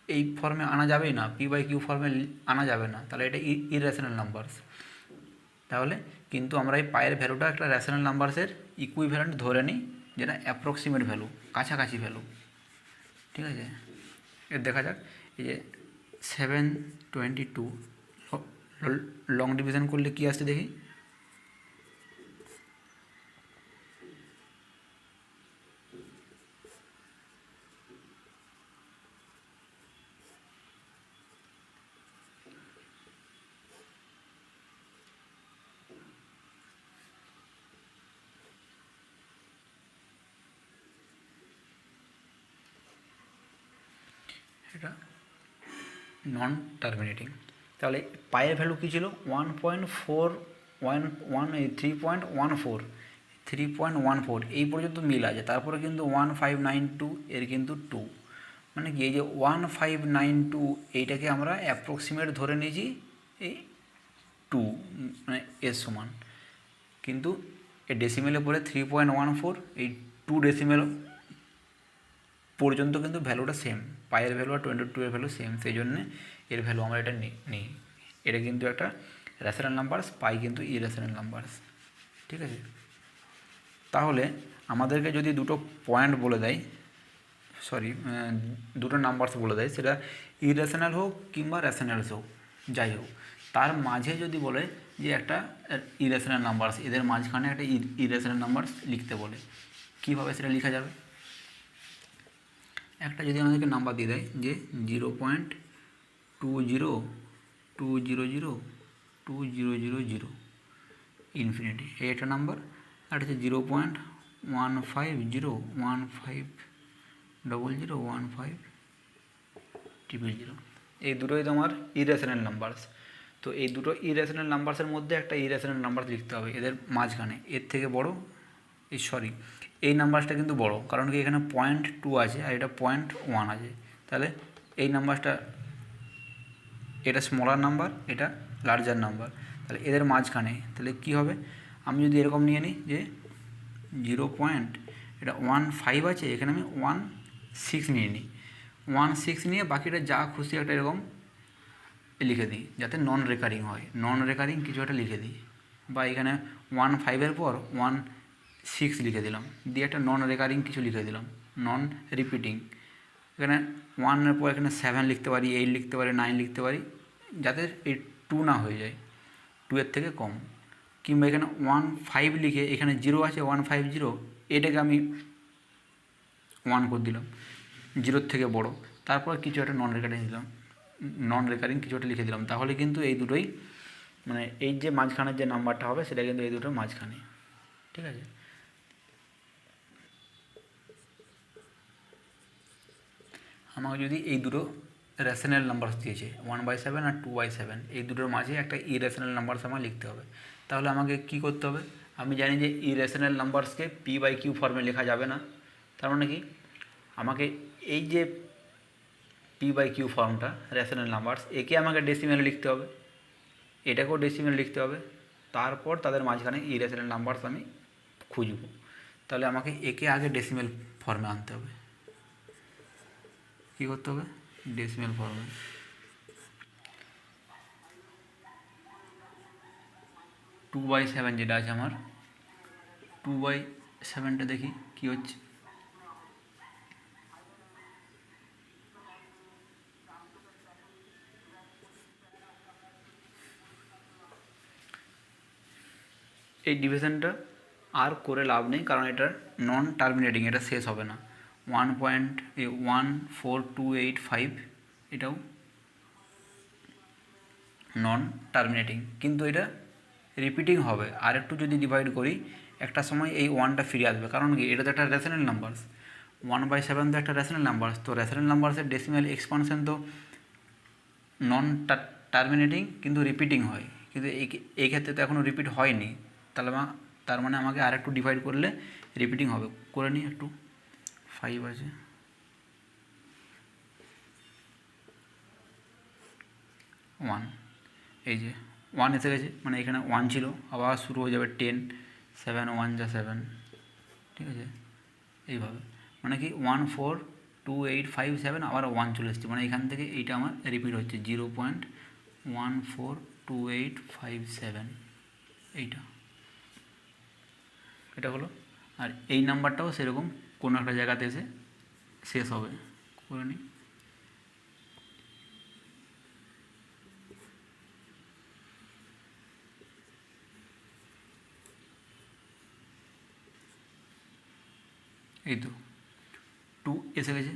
এই ফর্মে আনা যাবেই না, p/q ফর্মে আনা যাবে না, তাহলে এটা ইররেশনাল নাম্বারস। তাহলে কিন্তু আমরা এই পায়ের ভ্যালুটা একটা র্যাশনাল নাম্বারসের ইকুইভ্যালেন্ট ধরে নিই, যেটা অ্যাপ্রক্সিমেট ভ্যালু, কাছাকাছি ভ্যালু। ঠিক আছে, এর দেখা যাক এই যে 722 লং ডিভিশন করলে কী আসছে দেখি। এটা নন টার্মিনেটিং। তাহলে পায়ের ভ্যালু কী ছিল 3.14, এই পর্যন্ত মিল আছে। তারপরে কিন্তু 1592 এর কিন্তু 2, মানে কি এই যে 1592 এইটাকে আমরা অ্যাপ্রক্সিমেট ধরে নিয়েছি এই 2, মানে এর সমান, কিন্তু এই ডেসিমেলে পরে 3.14, এই 2 ডেসিমেল পর্যন্ত কিন্তু ভ্যালুটা সেম, পায়ের ভ্যালু আর 22 এর ভ্যালু সেম, সেই জন্যে এর ভ্যালু আমরা এটা নিই। এটা কিন্তু একটা র্যাশনাল নাম্বারস, পাই কিন্তু ইরেশনাল নাম্বারস। ঠিক আছে। তাহলে আমাদেরকে যদি দুটো পয়েন্ট বলে দেয়, সরি, দুটো নাম্বারস বলে দেয়, সেটা ইরেশনাল হোক কিংবা রেশনালস হোক, যাই হোক, তার মাঝে যদি বলে যে একটা ইরেশনাল নাম্বারস, এদের মাঝখানে একটা ইরেশনাল নাম্বারস লিখতে বলে, কীভাবে সেটা লেখা যাবে? একটা যদি আমাদেরকে নাম্বার দিয়ে দেয় যে 0.20202000 ইনফিনিটি, এই একটা নাম্বার, আর হচ্ছে 0.15015001500, এই দুটোই তোমার ইরেশনাল নাম্বারস। তো এই দুটো ইরেশনাল নাম্বারসের মধ্যে একটা ইরেশনাল নাম্বার লিখতে হবে এদের মাঝখানে, এর থেকে বড়, সরি, এই নাম্বারটা কিন্তু বড়, কারণ কি এখানে 0.2 আছে আর এটা 0.1 আছে, তাহলে এই নাম্বারটা, এটা স্মলার নাম্বার, এটা লার্জার নাম্বার, তাহলে এদের মাঝখানে তাহলে কী হবে? আমি যদি এরকম নিয়ে নিই যে 0.15 আছে, এখানে আমি 16 নিয়ে নিই, 16 নিয়ে বাকিটা যা খুশি একটা এরকম লিখে দিই, যাতে নন রেকারিং হয়, নন রেকারিং কিছু একটা লিখে দিই, বা এখানে 15 পর 16 লিখে দিলাম, দিয়ে একটা নন রেকারিং কিছু লিখে দিলাম, নন রিপিটিং, এখানে 1-এর পর এখানে 7 লিখতে পারি, 8 লিখতে পারি, 9 লিখতে পারি, যাতে এই 2 না হয়ে যায়, 2-এর থেকে কম, কিংবা এখানে 15 লিখে এখানে 0 আছে 150, এটাকে আমি 1 করে দিলাম, 0-এর থেকে বড়, তারপর কিছু একটা নন রেকারিং কিছু একটা লিখে দিলাম, তাহলে কিন্তু এই দুটোই, মানে এই যে মাঝখানের যে নাম্বারটা হবে সেটা কিন্তু এই দুটোর মাঝখানে, ঠিক আছে। আমাকে যদি এই দুটো রেশনাল নাম্বার দিয়েছে 1/7 আর 2/7, এই দুটোর মাঝে একটা ইরেশনাল নাম্বারস আমার লিখতে হবে, তাহলে আমাকে কি করতে হবে? আমি জানি যে ইরেশনাল নাম্বারসকে p/q ফর্মে লেখা যাবে না, তার মানে কি আমাকে এই যে p/q ফর্মটা রেশনাল নাম্বারস, একে আমাকে ডেসিমেলে লিখতে হবে, এটাকেও ডেসিমেলে লিখতে হবে, তারপর তাদের মাঝখানে ইরেশনাল নাম্বারস আমি খুঁজব, তাহলে আমাকে একে আগে ডেসিমেল ফর্মে আনতে হবে। কী করতে হবে? ডেসিমেল ফর্মে 2/7 যেটা আছে আমার, 2/7টা দেখি কী হচ্ছে। এই ডিভিশনটা আর করে লাভ নেই, কারণ এটা নন টার্মিনেটিং, এটা শেষ হবে না। 1.14285 এটাও নন টার্মিনেটিং, কিন্তু এটা রিপিটিং হবে, আর একটু যদি ডিভাইড করি একটা সময় এই 1টা ফিরে আসবে, কারণ কি এটা তো একটা রেশনাল নাম্বারস, 1/7 তো একটা রেশনাল নাম্বারস, তো রেশনাল নাম্বারসের ডেসিমেল এক্সপানশন তো নন টার্মিনেটিং কিন্তু রিপিটিং হয়, কিন্তু এই ক্ষেত্রে তো এখনও রিপিট হয়নি, তাহলে তার মানে আমাকে আর একটু ডিভাইড করলে রিপিটিং হবে। করে নিই একটু, 5 আছে, 1, এই যে 1 এসে গেছে, মানে এখানে 1 ছিল, আবার শুরু হয়ে যাবে 10, 7 1 যা 7, ঠিক আছে, এইভাবে, মানে কি 14285 আবার 1 চলে এসছে, মানে এখান থেকে এইটা আমার রিপিট হচ্ছে 0.14285, এইটা, এটা হলো। আর এই নাম্বারটাও সেরকম কোনো একটা জায়গাতে এসে শেষ হবে, করে নিই। এই তো 2 এসে গেছে,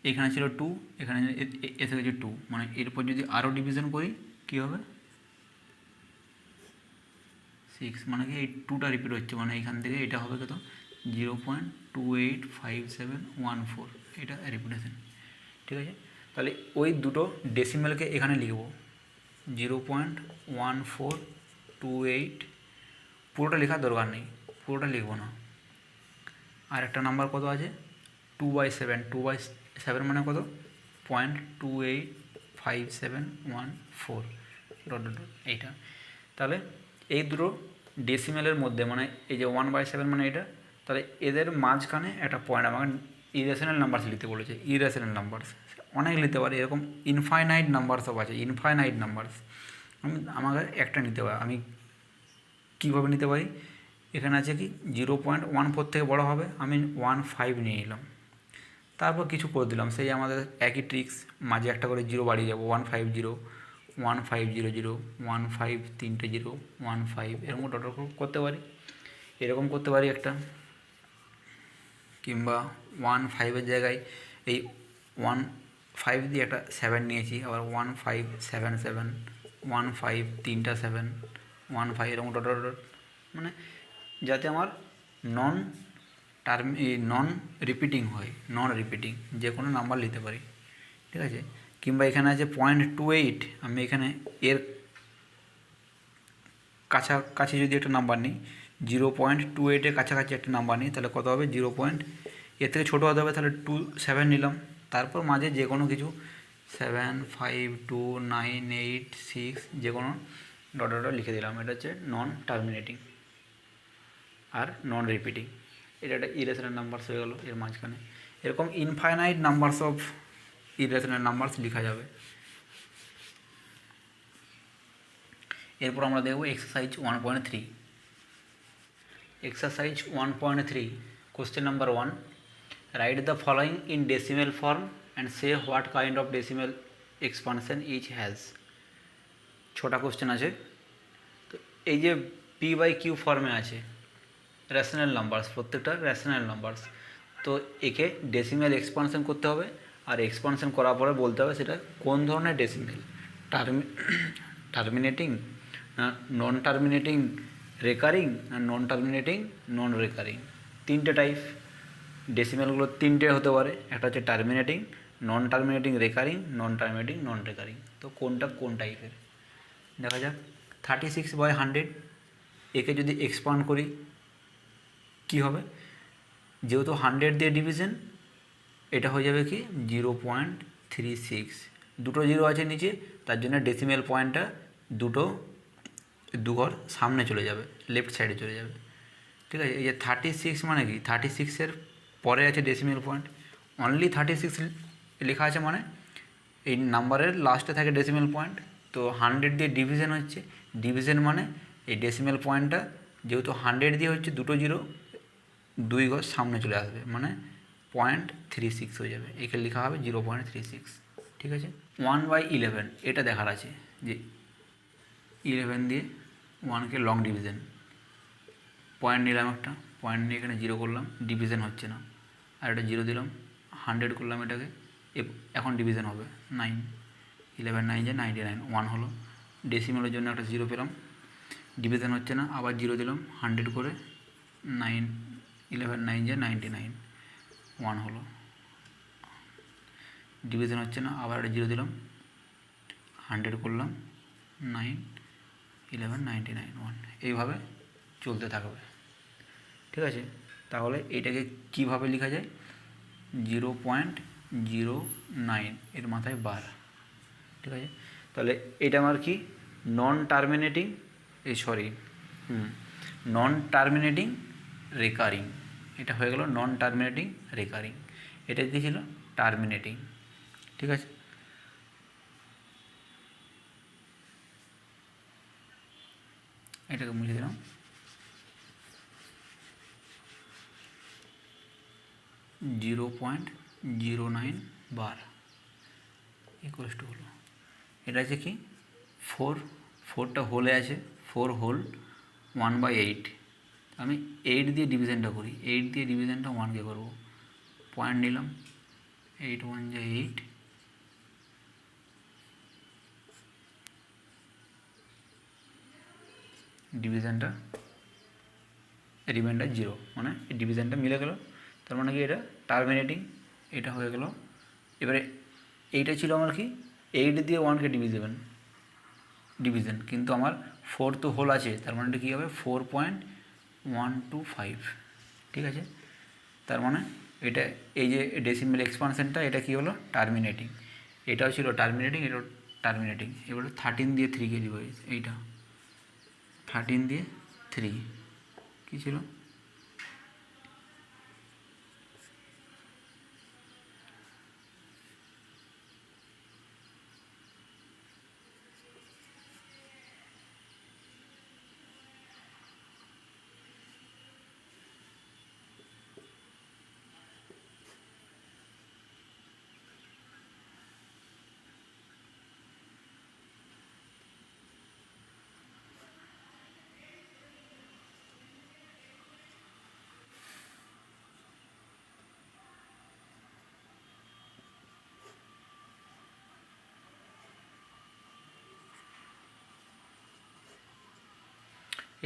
এখানে ছিল 2, এখানে এসে গেছে 2, মানে এরপর যদি আরও ডিভিশন করি কী হবে? 6, মানে কি এই 2টা রিপিট হচ্ছে, মানে এখান থেকে এটা হবে কত? 0.285714, এটা রিপিটেশন, ঠিক আছে। তাহলে ওই দুটো ডেসিমেলকে এখানে লিখব, 0.1428, পুরোটা লেখার দরকার নেই, পুরোটা লিখব না। আর একটা নাম্বার কত আছে? 2/7, 2/7 মানে কত? 0.285714, এইটা। তাহলে এই দুটো ডেসিমেলের মধ্যে, মানে এই যে 1/7 মানে এটা, তাহলে এদের মাঝখানে একটা পয়েন্ট আমাকে ইরেশনাল নাম্বারস লিখতে বলেছে, ইরেশনাল নাম্বারস অনেক নিতে পারি, এরকম ইনফাইনাইট নাম্বার সব আছে, ইনফাইনাইট নাম্বারস, আমাকে একটা নিতে পারি, আমি কীভাবে নিতে পারি, এখানে আছে কি 0.14 থেকে বড় হবে, আমি 1.5 নিয়ে নিলাম, তারপর কিছু করে দিলাম, সেই আমাদের একই ট্রিক্স, মাঝে একটা করে জিরো বাড়িয়ে যাবো, 150, 1500, 15, তিনটে জিরো, 15, এরকম টোটাল করতে পারি, এরকম করতে পারি একটা, কিংবা 15-এর জায়গায় এই 15 দিয়ে একটা 7 নিয়েছি, আবার 1577, 15, তিনটা 7, 15, এরকম টোটাল, মানে যাতে আমার নন রিপিটিং হয়, নন রিপিটিং যে কোনো নাম্বার নিতে পারি, ঠিক আছে। কিংবা এখানে আছে 0.28, আমি এখানে এর কাছাকাছি যদি একটা নাম্বার নিই, 0.28-এর কাছাকাছি একটা নাম্বার নিই, তাহলে কত হবে, এর থেকে ছোটো হতে হবে, তাহলে 7 নিলাম, তারপর মাঝে যে কোনো কিছু 7, 5, 2, 9, 8, 6 যে কোনো ডট লিখে দিলাম, এটা হচ্ছে নন টার্মিনেটিং আর নন রিপিটিং, এটা একটা ইরেশনাল নাম্বারস হয়ে গেল এর মাঝখানে। এরকম infinite numbers of irrational numbers লেখা যাবে। এরপর আমরা দেখব exercise 1.3। Exercise 1.3, question number 1, write the following in decimal form and say what kind of decimal expansion each has. ছোটা কোশ্চেন আছে, তো এই যে p/q ফর্মে আছে, রেশনাল নাম্বারস, প্রত্যেকটা রেশনাল নাম্বারস, তো একে ডেসিমেল এক্সপানশন করতে হবে, আর এক্সপানশন করার পরে বলতে হবে সেটা কোন ধরনের ডেসিমেল, টার্মিনেটিং না নন টার্মিনেটিং রেকারিং, না নন টার্মিনেটিং নন রেকারিং, তিনটে টাইপ ডেসিমেলগুলো, তিনটে হতে পারে, একটা হচ্ছে টার্মিনেটিং, নন টার্মিনেটিং রেকারিং, নন টার্মিনেটিং নন রেকারিং, তো কোনটা কোন টাইপের দেখা যাক। 36/100, একে যদি এক্সপান্ড করি কি হবে, যেহেতু 100 দিয়ে ডিভিশন, এটা হয়ে যাবে কি 0.36, দুটো জিরো আছে নিচে, তার জন্য ডেসিমেল পয়েন্টটা দুঘর সামনে চলে যাবে, লেফট সাইডে চলে যাবে, ঠিক আছে। এই যে 36 মানে কি, 36-এর পরে আছে ডেসিমেল পয়েন্ট, অনলি 36 লেখা আছে মানে এই নাম্বারের লাস্টে থাকে ডেসিমেল পয়েন্ট, তো 100 দিয়ে ডিভিশন হচ্ছে, ডিভিশন মানে এই ডেসিমেল পয়েন্টটা যেহেতু 100 দিয়ে হচ্ছে, দুটো জিরো দুই ঘর সামনে চলে আসবে, মানে 0.36 হয়ে যাবে, একে লেখা হবে 0.36, ঠিক আছে। 1/11 এটা দেখার আছে যে 11 দিয়ে 1কে লং ডিভিশন, পয়েন্ট নিলাম, একটা পয়েন্ট নিয়ে এখানে জিরো করলাম, ডিভিশন হচ্ছে না, আর একটা জিরো দিলাম, 100 করলাম এটাকে, এখন ডিভিশন হবে 9, 11 9 যে 99, 1 হলো, ডেসিমেলের জন্য একটা জিরো পেলাম, ডিভিশন হচ্ছে না, আবার জিরো দিলাম, 100 করে 9, 11 9 যে 99, 1 হলো, ডিভিশন হচ্ছে না, আবার একটা জিরো দিলাম, 100 করলাম, 9, 11 99, 1, এইভাবে চলতে থাকবে, ঠিক আছে। তাহলে এটাকে কিভাবে লেখা যায়, 0.09 এর মাথায় বার, ঠিক আছে। তাহলে এটা আমার কি নন টার্মিনেটিং নন টার্মিনেটিং রেকারিং, এটা হয়ে গেল নন টার্মিনেটিং রেকারিং, এটা কি ছিল টার্মিনেটিং, ঠিক আছে। এটাকে মুছে দিলাম, 0.09 বার ইকুয়ালস টু হলো, এটা আছে কি 4টা হোলে আছে, 4 হোল 1/8, আমি 8 দিয়ে ডিভিশনটা করি, 8 দিয়ে ডিভিশনটা 1কে করবো, পয়েন্ট নিলাম, 8 1 যে 8, ডিভিশনটা রিমাইন্ডার 0, মানে ডিভিশনটা মিলে গেল, তার মানে কি এটা টার্মিনেটিং, এটা হয়ে গেল। এবারে এইটা ছিল আমার কি 8 দিয়ে 1কে ডিভিশন, কিন্তু আমার 4 তো হোল আছে, তার মানে এটা কী হবে 4.125, ঠিক আছে। তার মানে এটা এই যে ডেসিমেল এক্সপানশনটা, এটা কি হলো টার্মিনেটিং, এটাও ছিল টার্মিনেটিং, এটাও টার্মিনেটিং। এবারে 13 দিয়ে 3কে ডিভাইড, এইটা 13 দিয়ে 3 কী ছিল,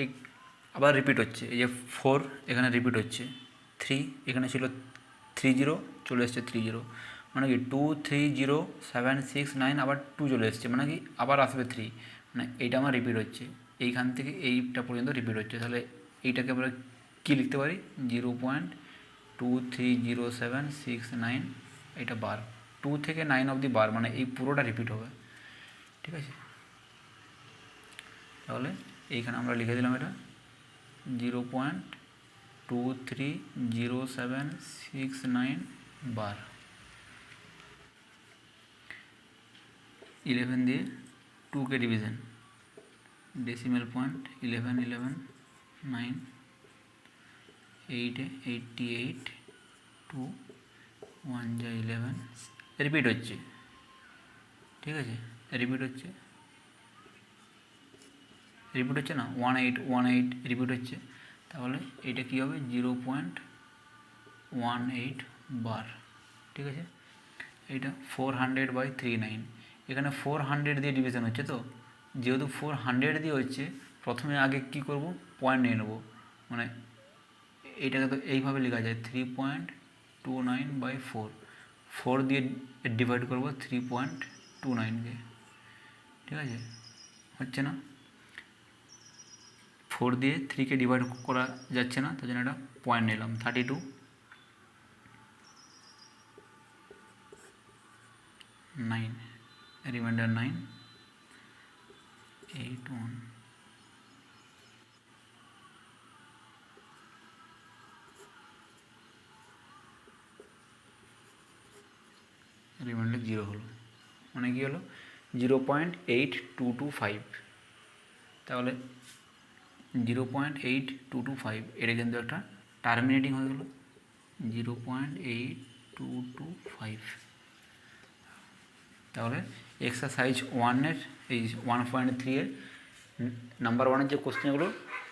এই আবার রিপিট হচ্ছে, এই যে 4 এখানে রিপিট হচ্ছে, 3 এখানে ছিল 30 চলে এসছে 30, মানে কি 2 3 0 7 6 9 আবার 2 চলে এসছে, মানে কি আবার আসবে 3, মানে এইটা আমার রিপিট হচ্ছে, এইখান থেকে এইটা পর্যন্ত রিপিট হচ্ছে। তাহলে এইটাকে আমরা কী লিখতে পারি, 0.230769, এটা বার, 2 থেকে 9 অবধি বার, মানে এই পুরোটা রিপিট হবে। ঠিক আছে, তাহলে এইখানে আমরা লিখে দিলাম এটা 0.230769 বার। 11 দিয়ে 2কে ডিভিশন, ডেসিমেল পয়েন্ট 11 11 9 8 88 2 1 যা 11, রিপিট হচ্ছে। ঠিক আছে, রিপিট হচ্ছে না, 1818 রিপিট হচ্ছে। তাহলে এটা কী হবে, 0.18 বার। ঠিক আছে, এইটা 400/39, এখানে 400 দিয়ে ডিভিশন হচ্ছে, তো যেহেতু 400 দিয়ে হচ্ছে, প্রথমে আগে কি করব, পয়েন্ট নিয়ে নেবো, মানে এইটাকে তো এইভাবে লেখা যায় 3.29/4, 4 দিয়ে ডিভাইড করব 3.29কে। ঠিক আছে, হচ্ছে না, 4 দিয়ে 3কে ডিভাইড করা যাচ্ছে না, তার জন্য একটা পয়েন্ট নিলাম 32, 9 রিমাইন্ডার 9 8 1, রিমাইন্ডার 0 হলো, মানে কী হলো 0.8225। তাহলে 0.8225 এটা কিন্তু একটা টার্মিনেটিং হয়ে গেল, 0.8225। তাহলে এক্সারসাইজ 1-এর এই 1.3-এর নাম্বার 1-এর যে কোশ্চেনগুলো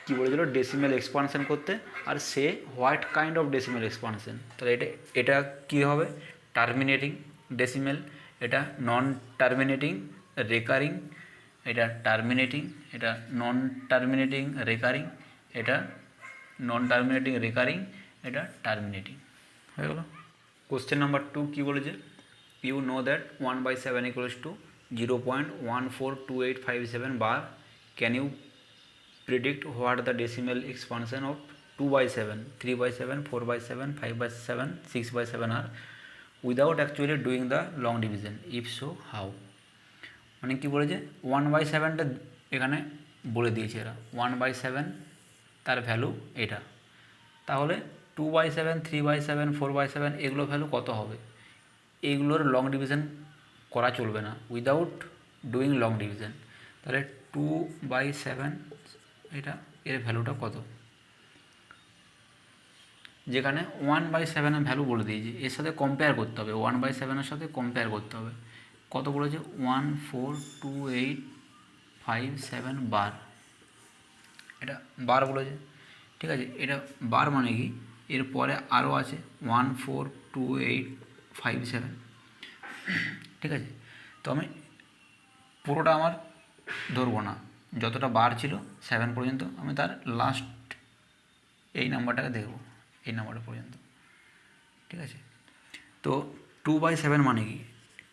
কী বলেছিল, ডেসিমেল এক্সপানশন করতে, আর সে what kind of decimal expansion. তাহলে এটা কী হবে, টার্মিনেটিং ডেসিমেল, এটা নন টার্মিনেটিং রেকারিং, এটা টার্মিনেটিং, এটা নন টার্মিনেটিং রেকারিং, এটা নন টার্মিনেটিং রেকারিং, এটা টার্মিনেটিং হয়ে গেল। কোশ্চেন নাম্বার 2 কী বলেছে, you know that 1/7 equals to 0.142857 bar. Can you predict what the decimal expansion of 2/7, 3/7, 4/7, 5/7, 6/7 are without actually doing the long division? If so, how? মানে কি বলেছে, 1/7টা এখানে বলে দিয়েছে এরা, 1/7 তার ভ্যালু এটা, তাহলে 2/7, 3/7, 4/7 এগুলো ভ্যালু কত হবে, এইগুলোর লং ডিভিশন করা চলবে না, উইদাউট ডুইং লং ডিভিশন। তাহলে 2/7 এটা এর ভ্যালুটা কত, যেখানে 1/7 ভ্যালু বলে দিয়েছি, এর সাথে কম্পেয়ার করতে হবে, 1/7 সাথে কম্পেয়ার করতে হবে, কত বলেছে 14285 বার, এটা বার বলেছে। ঠিক আছে, এটা বার মানে কি, এরপরে আরও আছে 14285। ঠিক আছে, তো আমি পুরোটা আমার ধরবো না, যতটা বার ছিল 7 পর্যন্ত, আমি তার লাস্ট এই নাম্বারটাকে দেখব, এই নাম্বারটা পর্যন্ত। ঠিক আছে, তো 2/7 মানে কি,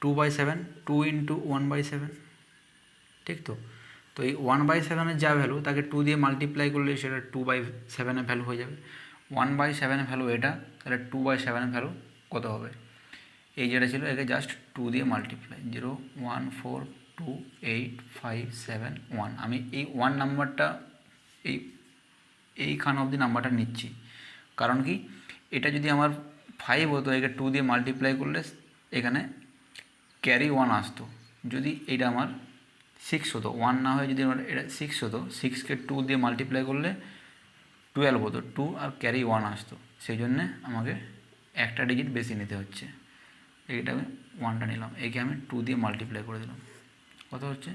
2/7 2 × 1/7, ঠিক তো, তো এই 1/7-এর যা ভ্যালু তাকে 2 দিয়ে মাল্টিপ্লাই করলে সেটা 2/7-এর ভ্যালু হয়ে যাবে। 1/7-এর ভ্যালু এটা, তাহলে 2/7-এর ভ্যালু কত হবে, এই যেটা ছিল একে জাস্ট 2 দিয়ে মাল্টিপ্লাই, 0.142857 আমি এই 1 নাম্বারটা এইখান অবধি নাম্বারটা নিচ্ছি, কারণ কি এটা যদি আমার 5 হতো, একে 2 দিয়ে মাল্টিপ্লাই করলে এখানে ক্যারি 1 আসতো, যদি এটা আমার 6 হতো, 1 না হয়ে যদি আমার এটা 6 হতো, 6কে 2 দিয়ে মাল্টিপ্লাই করলে 12 হতো, 2 আর ক্যারি 1 আসতো, সেই জন্যে আমাকে একটা ডিজিট বেশি নিতে হচ্ছে, এইটা আমি 1টা নিলাম, একে আমি 2 দিয়ে মাল্টিপ্লাই করে দিলাম, কত হচ্ছে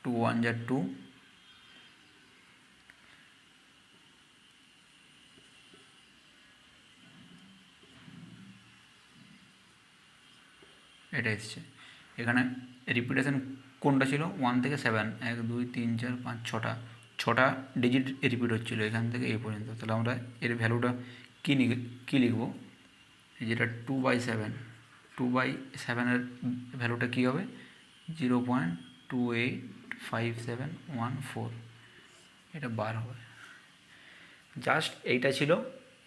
2 1 যা 2, এটা এসছে, এখানে রিপিটেশন কোনটা ছিল 1 থেকে 7, 1 2 3 4 5 ছটা ডিজিট রিপিট হচ্ছিলো এখান থেকে এই পর্যন্ত। তাহলে আমরা এর ভ্যালুটা কী লিখব, যেটা 2/7, 2/7-এর ভ্যালুটা কী হবে, 0.285714, এটা বার হবে। জাস্ট এইটা ছিল,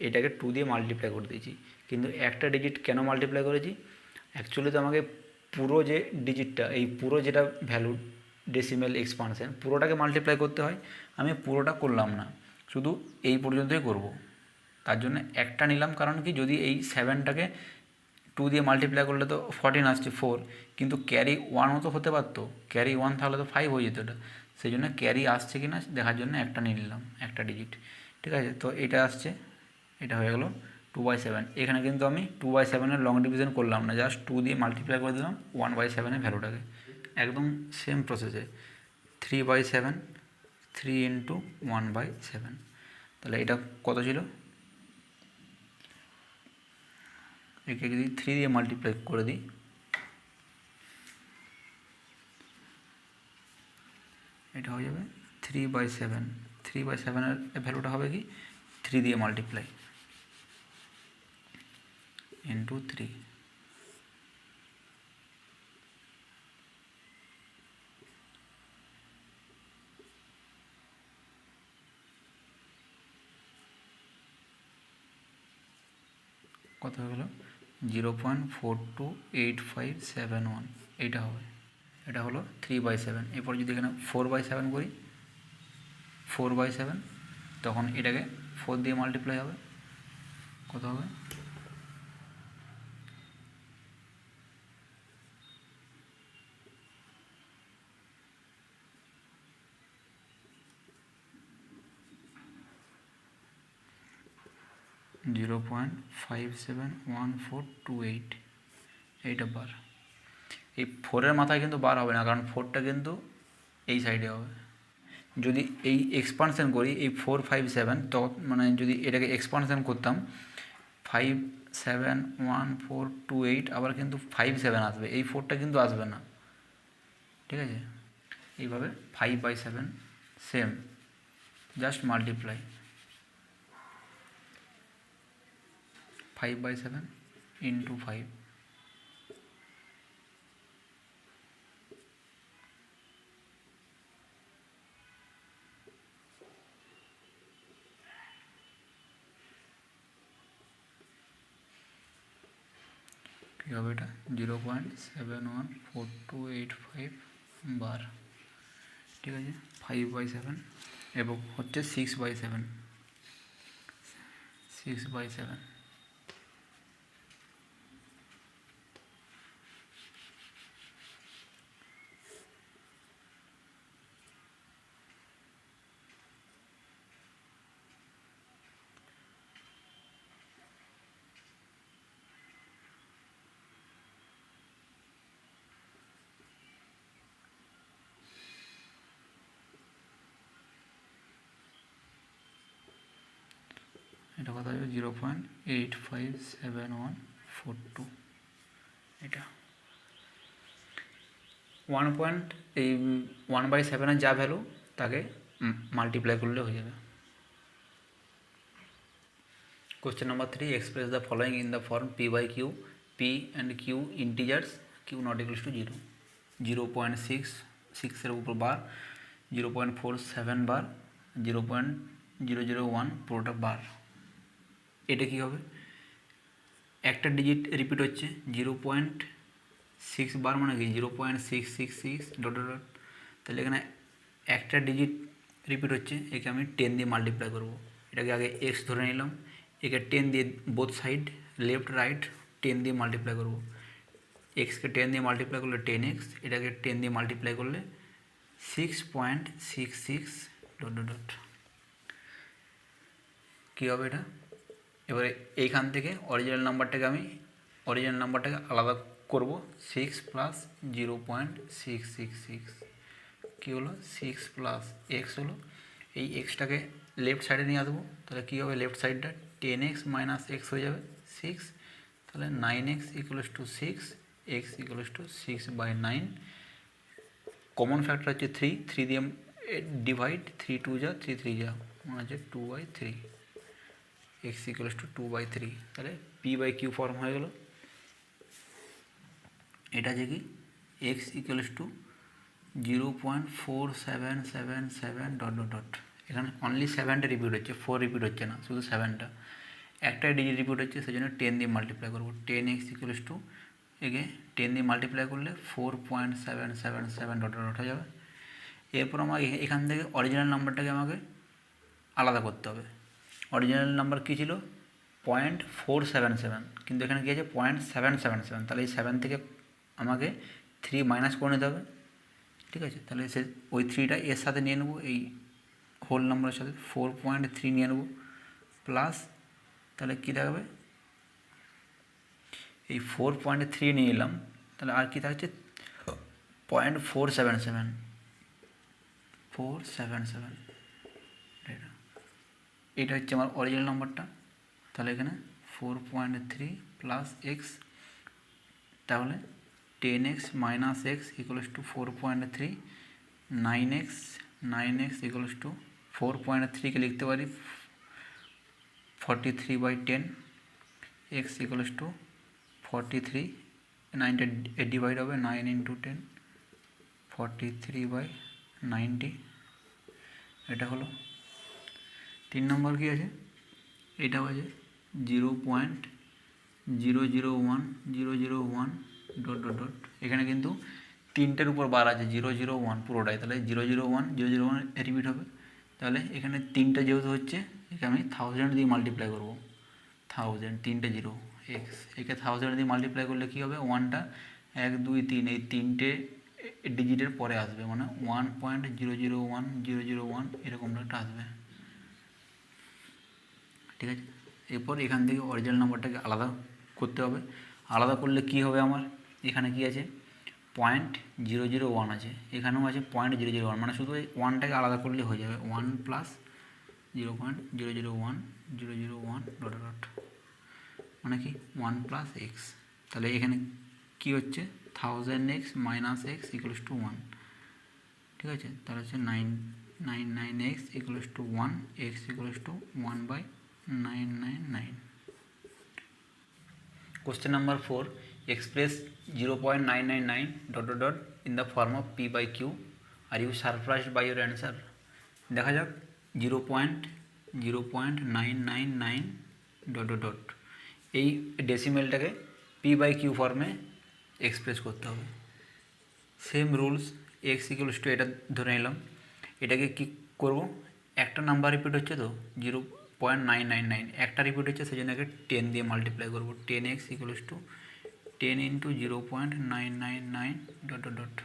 এটাকে 2 দিয়ে মাল্টিপ্লাই করে দিয়েছি। কিন্তু একটা ডিজিট কেন মাল্টিপ্লাই করেছি, অ্যাকচুয়ালি তো আমাকে পুরো যে ডিজিটটা, এই পুরো যেটা ভ্যালু ডেসিমেল এক্সপানশন পুরোটাকে মাল্টিপ্লাই করতে হয়, আমি পুরোটা করলাম না, শুধু এই পর্যন্তই করব। তার জন্য একটা নিলাম, কারণ কি, যদি এই 7টাকে 2 দিয়ে মাল্টিপ্লাই করলে তো 14 আসছে 4, কিন্তু ক্যারি 1ও তো হতে পারতো, ক্যারি 1 তাহলে তো 5 হয়ে যেত এটা। সেই জন্য ক্যারি আসছে কি না দেখার জন্য একটা নিয়ে নিলাম, একটা ডিজিট। ঠিক আছে, তো এটা আসছে, এটা হয়ে গেল 2/7। এখানে কিন্তু আমি 2/7-এর লং ডিভিশন করলাম না, জাস্ট 2 দিয়ে মাল্টিপ্লাই করে দিলাম 1/7-এর ভ্যালুটাকে। একদম সেম প্রসেসে 3/7, 3 ইন্টু 1/7। তাহলে এটা কত ছিল, একে যদি 3 দিয়ে মাল্টিপ্লাই করে দিই, এটা হয়ে যাবে 3/7। 3/7-এর ভ্যালুটা হবে কি, 3 দিয়ে মাল্টিপ্লাই ইন্টু 3। কত হয়ে গেল, 0.428571, এইটা হবে। এটা হলো 3/7। এরপর যদি এখানে 4/7 করি, 4/7, তখন এটাকে 4 দিয়ে মাল্টিপ্লাই হবে, কত হবে, 0.571428, এইটা বার। এই 4-এর মাথায় কিন্তু বার হবে না, কারণ 4টা কিন্তু এই সাইডে হবে। যদি এই এক্সপানশন করি এই 457, তো মানে যদি এটাকে এক্সপানশন করতাম 571428, আবার কিন্তু 57 আসবে, এই 4টা কিন্তু আসবে না। ঠিক আছে, এইভাবে 5/7 সেম, জাস্ট মাল্টিপ্লাই 5/7 ইন্টু 5। কী হবে, এটা 0.714285 বার। ঠিক আছে, 5/7 এবং হচ্ছে 6/7, 6/7। এটা কথা হবে 0.85714, এটা 1/7-এর যা ভ্যালু তাকে মাল্টিপ্লাই করলে হয়ে যাবে। Question number 3, express the following in the form p/q, p and q integers, q not equals to 0, 0.66-এর উপর বার, 0.47 বার, 0.001 পুরোটা বার। এটা কি হবে, একটা ডিজিট রিপিট হচ্ছে 0.6 বার, মানে কি 0.666 ডট ডট ডট। তাহলে এখানে একটা ডিজিট রিপিট হচ্ছে, একে আমি 10 দিয়ে মাল্টিপ্লাই করবো। এটাকে আগে এক্স ধরে নিলাম, একে 10 দিয়ে বোথ সাইড লেফট রাইট 10 দিয়ে মাল্টিপ্লাই করবো। এক্সকে 10 দিয়ে মাল্টিপ্লাই করলে 10x, এটাকে 10 দিয়ে মাল্টিপ্লাই করলে 6.66 ডট ডট ডট। কী হবে এটা, এবারে এইখান থেকে অরিজিনাল নাম্বারটাকে আলাদা করব, 6 প্লাস 0.666, কী হলো 6 প্লাস এক্স হলো। এই এক্সটাকে লেফট সাইডে নিয়ে আসবো, তাহলে কী হবে, লেফট সাইডটা 10x মাইনাস এক্স হয়ে যাবে 6, তাহলে 9x equals two 6, x equals to 6/9, common factor হচ্ছে 3, 3 দিয়ে ডিভাইড, 3 2 যা 3 3 যা মানে হচ্ছে 2/3, এক্স ইকুয়ালস টু 2/3। তাহলে পি বাই কিউ ফর্ম হয়ে গেল। এটা আছে কি x equals two 0.4777 dot dot dot. এখানে অনলি 7টা রিপিট হচ্ছে, 4 রিপিট হচ্ছে না, শুধু 7টা। একটাই ডিজিট রিপিট হচ্ছে, সেই জন্য 10 দিয়ে মাল্টিপ্লাই করবো। 10x ইকুয়ালস টু এগে 10 দিয়ে মাল্টিপ্লাই করলে 4.777 ডট ডট হয়ে যাবে। এরপর আমাকে এখান থেকে অরিজিনাল নাম্বারটাকে আমাকে আলাদা করতে হবে। অরিজিনাল নাম্বার কী ছিল 0.477, কিন্তু এখানে কী আছে 0.777। তাহলে এই 7 থেকে আমাকে 3 মাইনাস করে নিতে হবে। ঠিক আছে, তাহলে সে ওই 3টা এর সাথে নিয়ে নেবো, এই হোল নাম্বারের সাথে 4.3 নিয়ে নেবো, প্লাস তাহলে কী থাকবে এই 4.3 নিয়ে নিলাম। তাহলে আর কী থাকছে 0.477 এটা হচ্ছে আমার অরিজিনাল নাম্বারটা। তাহলে এখানে 4.3 প্লাস এক্স, তাহলে 10x minus x equals to 4.3, 9x equals to 4.3কে লিখতে পারি 43/10, এক্স ইকুয়ালস টু 43, 9টা ডিভাইড হবে 9 × 10, 43/90। এটা হলো 3 নম্বর। কী আছে এটাও আছে 0.001001 ডট ডট ডট। এখানে কিন্তু 3টের উপর বার আছে 001 পুরোটাই, তাহলে 001 রিপিট হবে। তাহলে এখানে 3টা যেহেতু হচ্ছে একে আমি 1000 দিয়ে মাল্টিপ্লাই করবো, 1000, 3টে 0 এক্স, একে 1000 দিয়ে মাল্টিপ্লাই করলে কী হবে 1টা 1 2 3 এই 3টে ডিজিটের পরে আসবে, মানে 1.001001 এরকম একটা আসবে। ঠিক আছে, এরপর এখান থেকে অরিজিনাল নাম্বারটাকে আলাদা করতে হবে। আলাদা করলে কি হবে আমার এখানে কি আছে 0.001 আছে, এখানেও আছে 0.001, মানে শুধু এই 1টাকে আলাদা করলে হয়ে যাবে 1 প্লাস 0.001 ডট ডট, মানে কি 1 প্লাস এক্স। তাহলে এখানে কি হচ্ছে 1000x minus x equals two 1। ঠিক আছে, তাহলে হচ্ছে 999x equals to 1, x equals two 1/999। Question number 4. Express 0.999 dot dot dot in the form of p by q. Are you surprised by your answer? দেখা যাক 0.999 ডট ডট ডট এই ডেসিমেলটাকে p বাই কিউ ফর্মে এক্সপ্রেস করতে হবে। Same rules, x equals two এটা ধরে নিলাম। এটাকে কি করব, একটা নাম্বার রিপিট হচ্ছে তো 0.999, একটা রিপিট হচ্ছে সেই জন্য 10 দিয়ে মাল্টিপ্লাই করবো। 10x equals to 10 × 0.999 dot dot dot.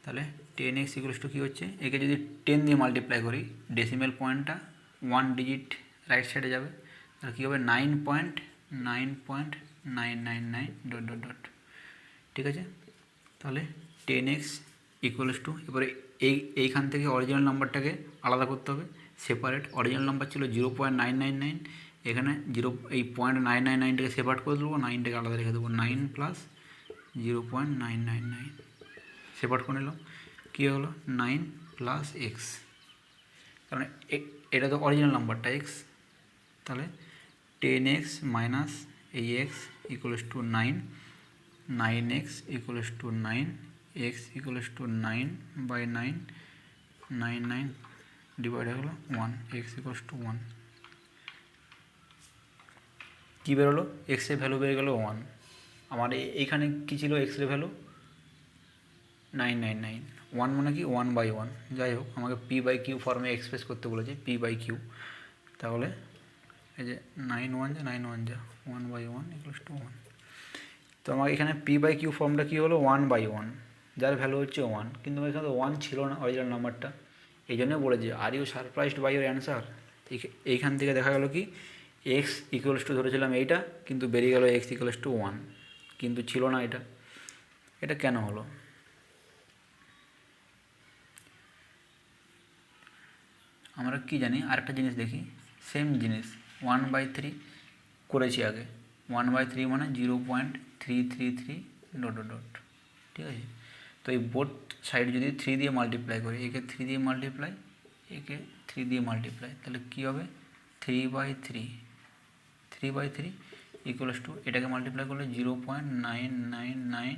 তাহলে 10x ইকুয়ালস টু কী হচ্ছে, একে যদি 10 দিয়ে মাল্টিপ্লাই করি ডেসিমেল পয়েন্টটা 1 ডিজিট রাইট সাইডে যাবে, তাহলে কী হবে 9.999 ডট ডট ডট। ঠিক আছে, তাহলে 10x ইকুয়ালস টু, এবারে এইখান থেকে অরিজিনাল নাম্বারটাকে আলাদা করতে হবে, সেপারেট। অরিজিনাল নাম্বার ছিল 0.999, এখানে এই 0.999টাকে সেপারেট করে দেবো, 9টাকে আলাদা রেখে দেবো, 9 প্লাস 0.999 সেপারেট করে নিলাম। কী হলো 9 প্লাস এক্স, কারণ এটা তো অরিজিনাল নাম্বারটা এক্স। তাহলে 10x মাইনাস এই x equals two 9, 9x equals two 9, x equals two 9/9, 9 divide হয়ে গেলো 1, এক্স ইকুয়ালস টু 1। কী বেরোলো, এক্সের ভ্যালু বেরিয়ে গেলো 1। আমার এইখানে কী ছিল এক্সের ভ্যালু 999, 1 মানে কি 1/1। যাই হোক, আমাকে পি বাই কিউ ফর্মে এক্সপ্রেস করতে বলেছে, পি বাই কিউ। তাহলে এই যে 9 1 যা 1/1 ইকুয়ালস টু 1। তো আমার এখানে পি বাই কিউ ফর্মটা কী হলো 1/1, যার ভ্যালু হচ্ছে 1, কিন্তু আমার এখানে তো 1 ছিল না অরিজিনাল নাম্বারটা, এই জন্যই বলেছে are you surprised by your answer. এইখান থেকে দেখা গেল কি এক্স ইকুয়ালস টু ধরেছিলাম এইটা, কিন্তু বেরিয়ে গেল এক্স ইকুয়ালস টু 1, কিন্তু ছিল না এটা। এটা কেন হলো? আমরা কি জানি, আরেকটা জিনিস দেখি, সেম জিনিস 1/3 করেছি আগে। 1/3 মানে 0.333 ডট ডট ডট। ঠিক আছে, তো এই বোথ সাইড যদি 3 দিয়ে মাল্টিপ্লাই করি, একে 3 দিয়ে মাল্টিপ্লাই, একে 3 দিয়ে মাল্টিপ্লাই, তাহলে কী হবে 3/3 3/3 ইকুয়ালস টু এটাকে মাল্টিপ্লাই করলে 0.999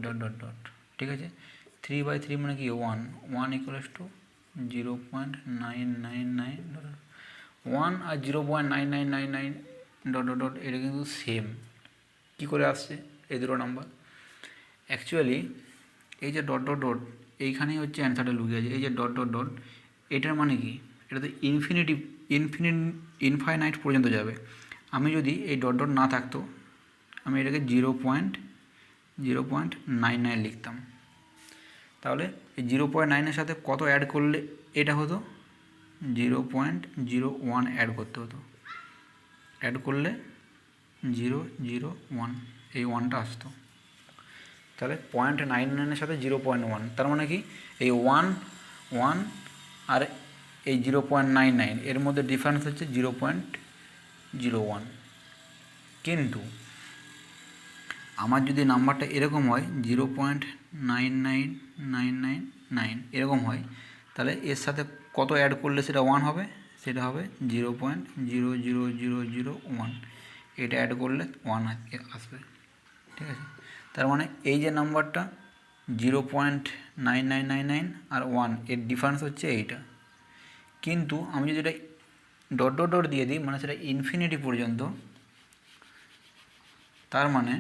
ডট ডট ডট। ঠিক আছে, 3/3 মানে কি 1 ইকুয়ালস টু 0.999 ডট। 1 আর 0.9999 ডট ডট ডট এটা কিন্তু সেম। কী করে আসছে এই দুটো নাম্বার? অ্যাকচুয়ালি এই যে ডট ডট ডট এইখানেই হচ্ছে অ্যান্সারটা লুকিয়ে আছে। এই যে ডট ডট ডট এটার মানে কি, এটা তো ইনফাইনাইট পর্যন্ত যাবে। আমি যদি এই ডট ডট না থাকতো আমি এটাকে 0.99 লিখতাম, তাহলে এই 0.9-এর সাথে কত অ্যাড করলে এটা হতো 0.01 অ্যাড করতে হতো। অ্যাড করলে 001 এই ওয়ানটা আসতো। তাহলে 0.99-এর সাথে 0.1, তার মানে কি এই 1 আর এই 0.99 এর মধ্যে ডিফারেন্স হচ্ছে 0.01। কিন্তু আমার যদি নাম্বারটা এরকম হয় 0.99999 এরকম হয়, তাহলে এর সাথে কত অ্যাড করলে সেটা 1 হবে? সেটা হবে 0.00001। এটা অ্যাড করলে 1 আসবে। ঠিক আছে, তার মানে এই যে নাম্বারটা 0.9999 আর 1 এর ডিফারেন্স হচ্ছে এইটা। কিন্তু আমি যদি এটা ডট ডট ডট দিয়ে দিই, মানে সেটা ইনফিনিটি পর্যন্ত, তার মানে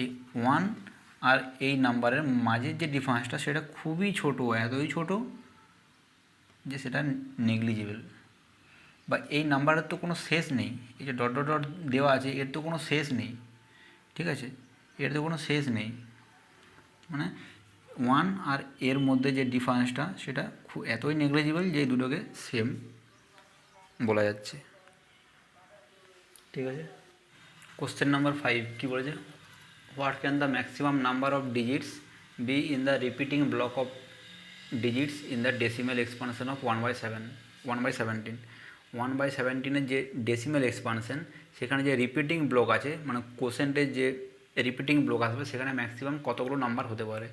এই 1 আর এই নাম্বারের মাঝের যে ডিফারেন্সটা সেটা খুবই ছোট, এতই ছোট যে সেটা নেগলিজিবল, বা এই নাম্বারের তো কোনো শেষ নেই। এই যে ডট ডট ডট দেওয়া আছে এর তো কোনো শেষ নেই। ঠিক আছে, এর তো কোনো শেষ নেই, মানে 1 আর এর মধ্যে যে ডিফারেন্সটা সেটা খুব এতই নেগলিজিবল যে এই দুটোকে সেম বলা যাচ্ছে। ঠিক আছে, কোশ্চেন নাম্বার 5 কী বলেছে? What can the maximum number of digits be in the repeating block of digits in the decimal expansion of 1/17? 1/17-এর যে ডেসিমেল এক্সপানশন, সেখানে যে রিপিটিং ব্লক আছে, মানে কোশেন্টের যে রিপিটিং ব্লক আসবে, সেখানে ম্যাক্সিমাম কতগুলো নাম্বার হতে পারে?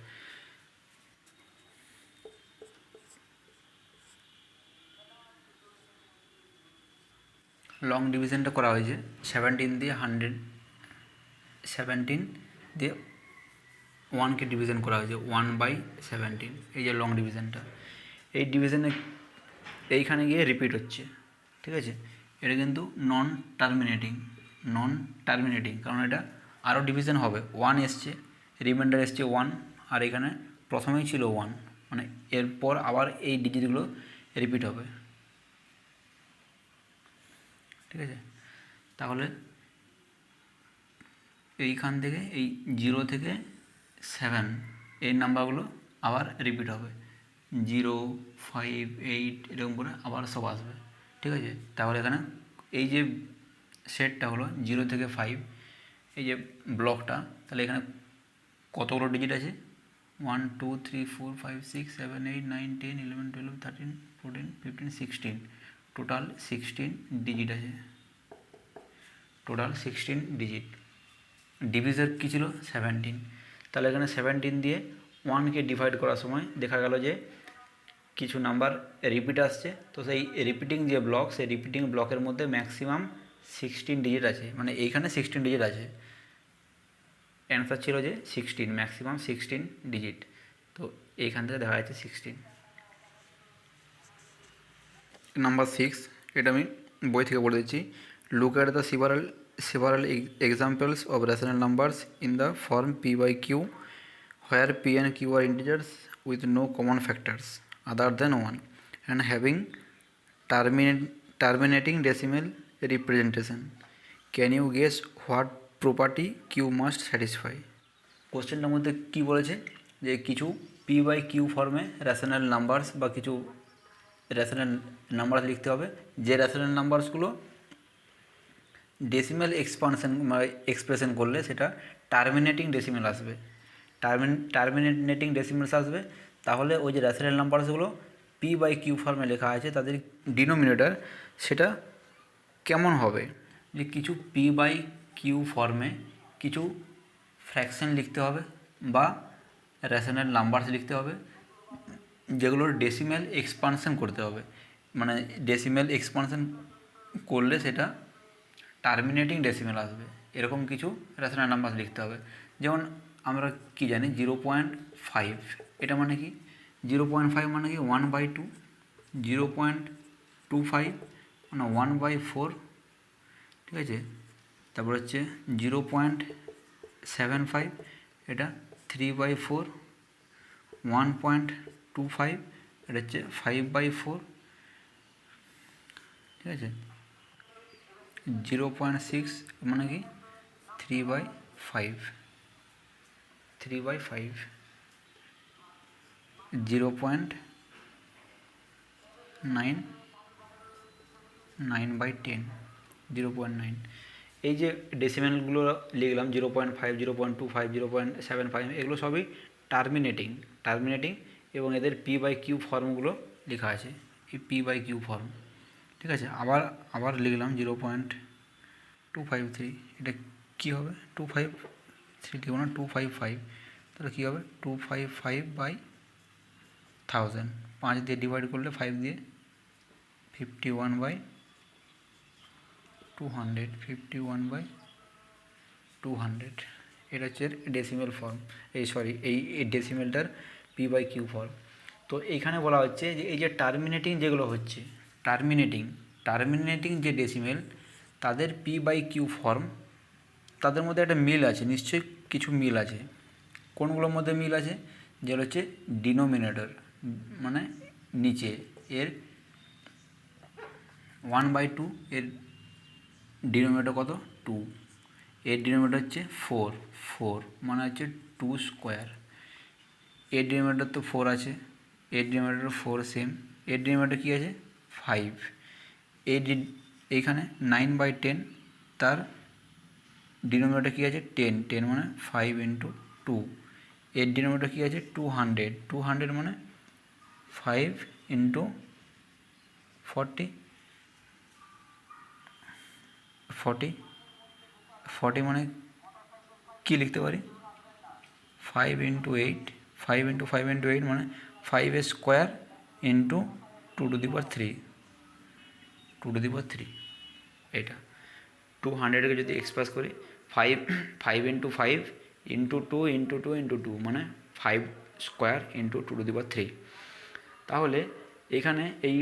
লং ডিভিশনটা করা হয়েছে 17 দিয়ে 1কে ডিভিশন করা হয়েছে 1/17। এই যে লং ডিভিশনটা, এই ডিভিশনে এইখানে গিয়ে রিপিট হচ্ছে। ঠিক আছে, এটা কিন্তু নন টার্মিনেটিং, কারণ এটা আরও ডিভিশন হবে। 1 এসছে, রিমাইন্ডার এসছে 1, আর এখানে প্রথমেই ছিল 1, মানে এরপর আবার এই ডিজিটগুলো রিপিট হবে। ঠিক আছে, তাহলে এইখান থেকে এই 0 থেকে 7 এই নাম্বারগুলো আবার রিপিট হবে, 0, 5, 8 এরকম করে আবার সব আসবে। ঠিক আছে, তাহলে এখানে এই যে সেটটা হলো 0 থেকে 5, এই যে ব্লকটা, তাহলে এখানে কতগুলো ডিজিট আছে? 1 2 3 4 5 6 7 8 9 10 11 12 13 14 15 16, টোটাল 16 ডিজিট আছে। Total 16 digit. ডিভিজার কী ছিল? 17। তাহলে এখানে 17 দিয়ে 1কে ডিভাইড করার সময় দেখা গেল যে কিছু নাম্বার রিপিট আসছে, তো সেই রিপিটিং যে ব্লক, সেই রিপিটিং ব্লকের মধ্যে ম্যাক্সিমাম 16 ডিজিট আছে, মানে এইখানে 16 ডিজিট আছে। অ্যান্সার ছিল যে 16, ম্যাক্সিমাম 16 ডিজিট। তো এইখান থেকে দেখা যাচ্ছে 16। নাম্বার 6, এটা আমি বই থেকে বলে দিচ্ছি। Look at the several examples of rational numbers in the form p/q where p and q are integers with no common factors other than 1 and having terminating decimal representation. Can you guess what property q must satisfy? কোশ্চেনটার মধ্যে কী বলেছে যে কিছু p/q ফর্মে রেশনাল নাম্বারস বা কিছু রেশনাল নাম্বার লিখতে হবে, যে রেশনাল নাম্বারসগুলো ডেসিমেল এক্সপ্রেশন করলে সেটা টার্মিনেটিং ডেসিমেল আসবে। টার্মিনেটিং ডেসিমেলস আসবে, তাহলে ওই যে রেশনাল নাম্বারসগুলো p/q ফর্মে লেখা আছে তাদের ডিনোমিনেটর সেটা কেমন হবে? যে কিছু p/q ফর্মে কিছু ফ্র্যাকশন লিখতে হবে বা রেশনাল নাম্বারস লিখতে হবে, যেগুলোর ডেসিমেল এক্সপানশন করতে হবে, মানে ডেসিমেল এক্সপানশন করলে সেটা টার্মিনেটিং ডেসিমেল আসবে, এরকম কিছু রেশনাল নাম্বার লিখতে হবে। যেমন আমরা কি জানি 0.5, এটা মানে কি 0.5 মানে কি 1/2, 0.25 মানে 1/4, ঠিক আছে। তারপর হচ্ছে 0.75, এটা 3/4, 1.25 এটা হচ্ছে 5/4, ঠিক আছে। 0.6 মানে কি 3/5, 3/5, 0.9, 9/10, 0.9। এই যে ডেসিমেলগুলো লিখলাম 0.5, 0.25, 0.75, এগুলো সবই টার্মিনেটিং এবং এদের P/Q ফর্মগুলো লেখা আছে, এই P/Q ফর্ম, ঠিক আছে। আবার লিখলাম 0.253, এটা কী হবে 253 লিখব না 255, তাহলে কী হবে 255/1000, 5 দিয়ে ডিভাইড করলে 5 দিয়ে 51/200, 51/200, এটা হচ্ছে ডেসিমেল ফর্ম, এই ডেসিমেলটার P/Q ফর্ম। তো এইখানে বলা হচ্ছে যে এই যে টার্মিনেটিং যেগুলো হচ্ছে, টার্মিনেটিং যে ডেসিমেল তাদের P/Q ফর্ম, তাদের মধ্যে একটা মিল আছে, নিশ্চয়ই কিছু মিল আছে। কোনগুলোর মধ্যে মিল আছে? যেগুলো হচ্ছে ডিনোমিনেটর, মানে নিচে এর 1/2, এর ডিনোমিনেটর কত 2, এর ডিনোমিনেটর হচ্ছে 4 মানে হচ্ছে 2 স্কোয়ার, এর ডিনোমিনেটর তো 4 আছে, এর ডিনোমিনেটর 4 সেম, এর ডিনোমিনেটর কী আছে 5, এইখানে 9/10, তার ডিনোমিনেটর কী আছে 10 মানে 5 × 2, এর ডিনোমিনেটর কী আছে 200 মানে 5 × 40 মানে কী লিখতে পারি 5 × 8, 5 × 5 × 8 মানে 5 স্কোয়ার ইন্টু 2^3, এটা 200কে যদি এক্সপ্রেস করি 5 × 5 × 2 × 2 × 2 মানে 5 স্কোয়ার ইন্টু 2^3। তাহলে এখানে এই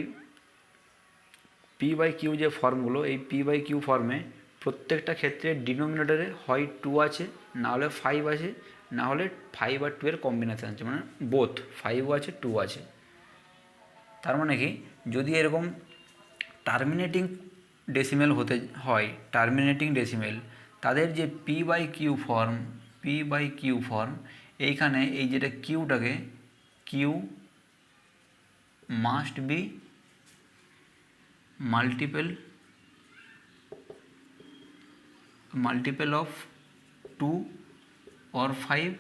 P/Q যে ফর্মগুলো, এই P/Q ফর্মে প্রত্যেকটা ক্ষেত্রে ডিনোমিনেটরে হয় 2 আছে, না হলে 5 আছে, না হলে 5 আর 2 এর কম্বিনেশান আছে, মানে বোথ 5ও আছে 2 আছে। তার মানে কি যদি এরকম টার্মিনেটিং ডেসিমেল হতে হয়, টার্মিনেটিং ডেসিমেল, তাদের যে P/Q ফর্ম, এইখানে এই যেটা কিউটাকে, Q must be multiple of 2 or 5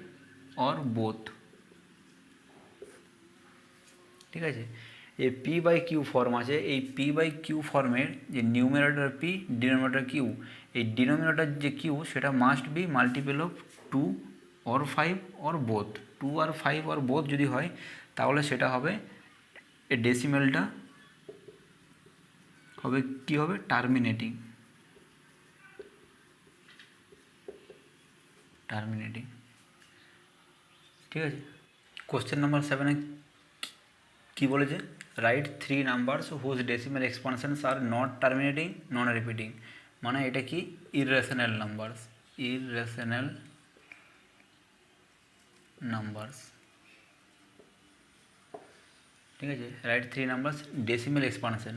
or both, ঠিক আছে। এই P/Q ফর্ম আছে, এই P/Q ফর্মের যে নিউমারেটর P, ডিনোমিনেটর Q, এই ডিনোমিনেটর যে Q সেটা must be multiple of 2 or 5 or both, 2 আর 5 or both যদি হয় তাহলে সেটা হবে, এই ডেসিমেলটা হবে কী হবে টার্মিনেটিং, ঠিক আছে। কোশ্চেন নাম্বার 7-এ কী বলেছে, right 3 numbers whose decimal expansions are not terminating non repeating, মানে এটা কি ইররেশনাল নাম্বারস, ঠিক আছে। রাইট 3 নাম্বারস ডেসিমেল এক্সপানশন,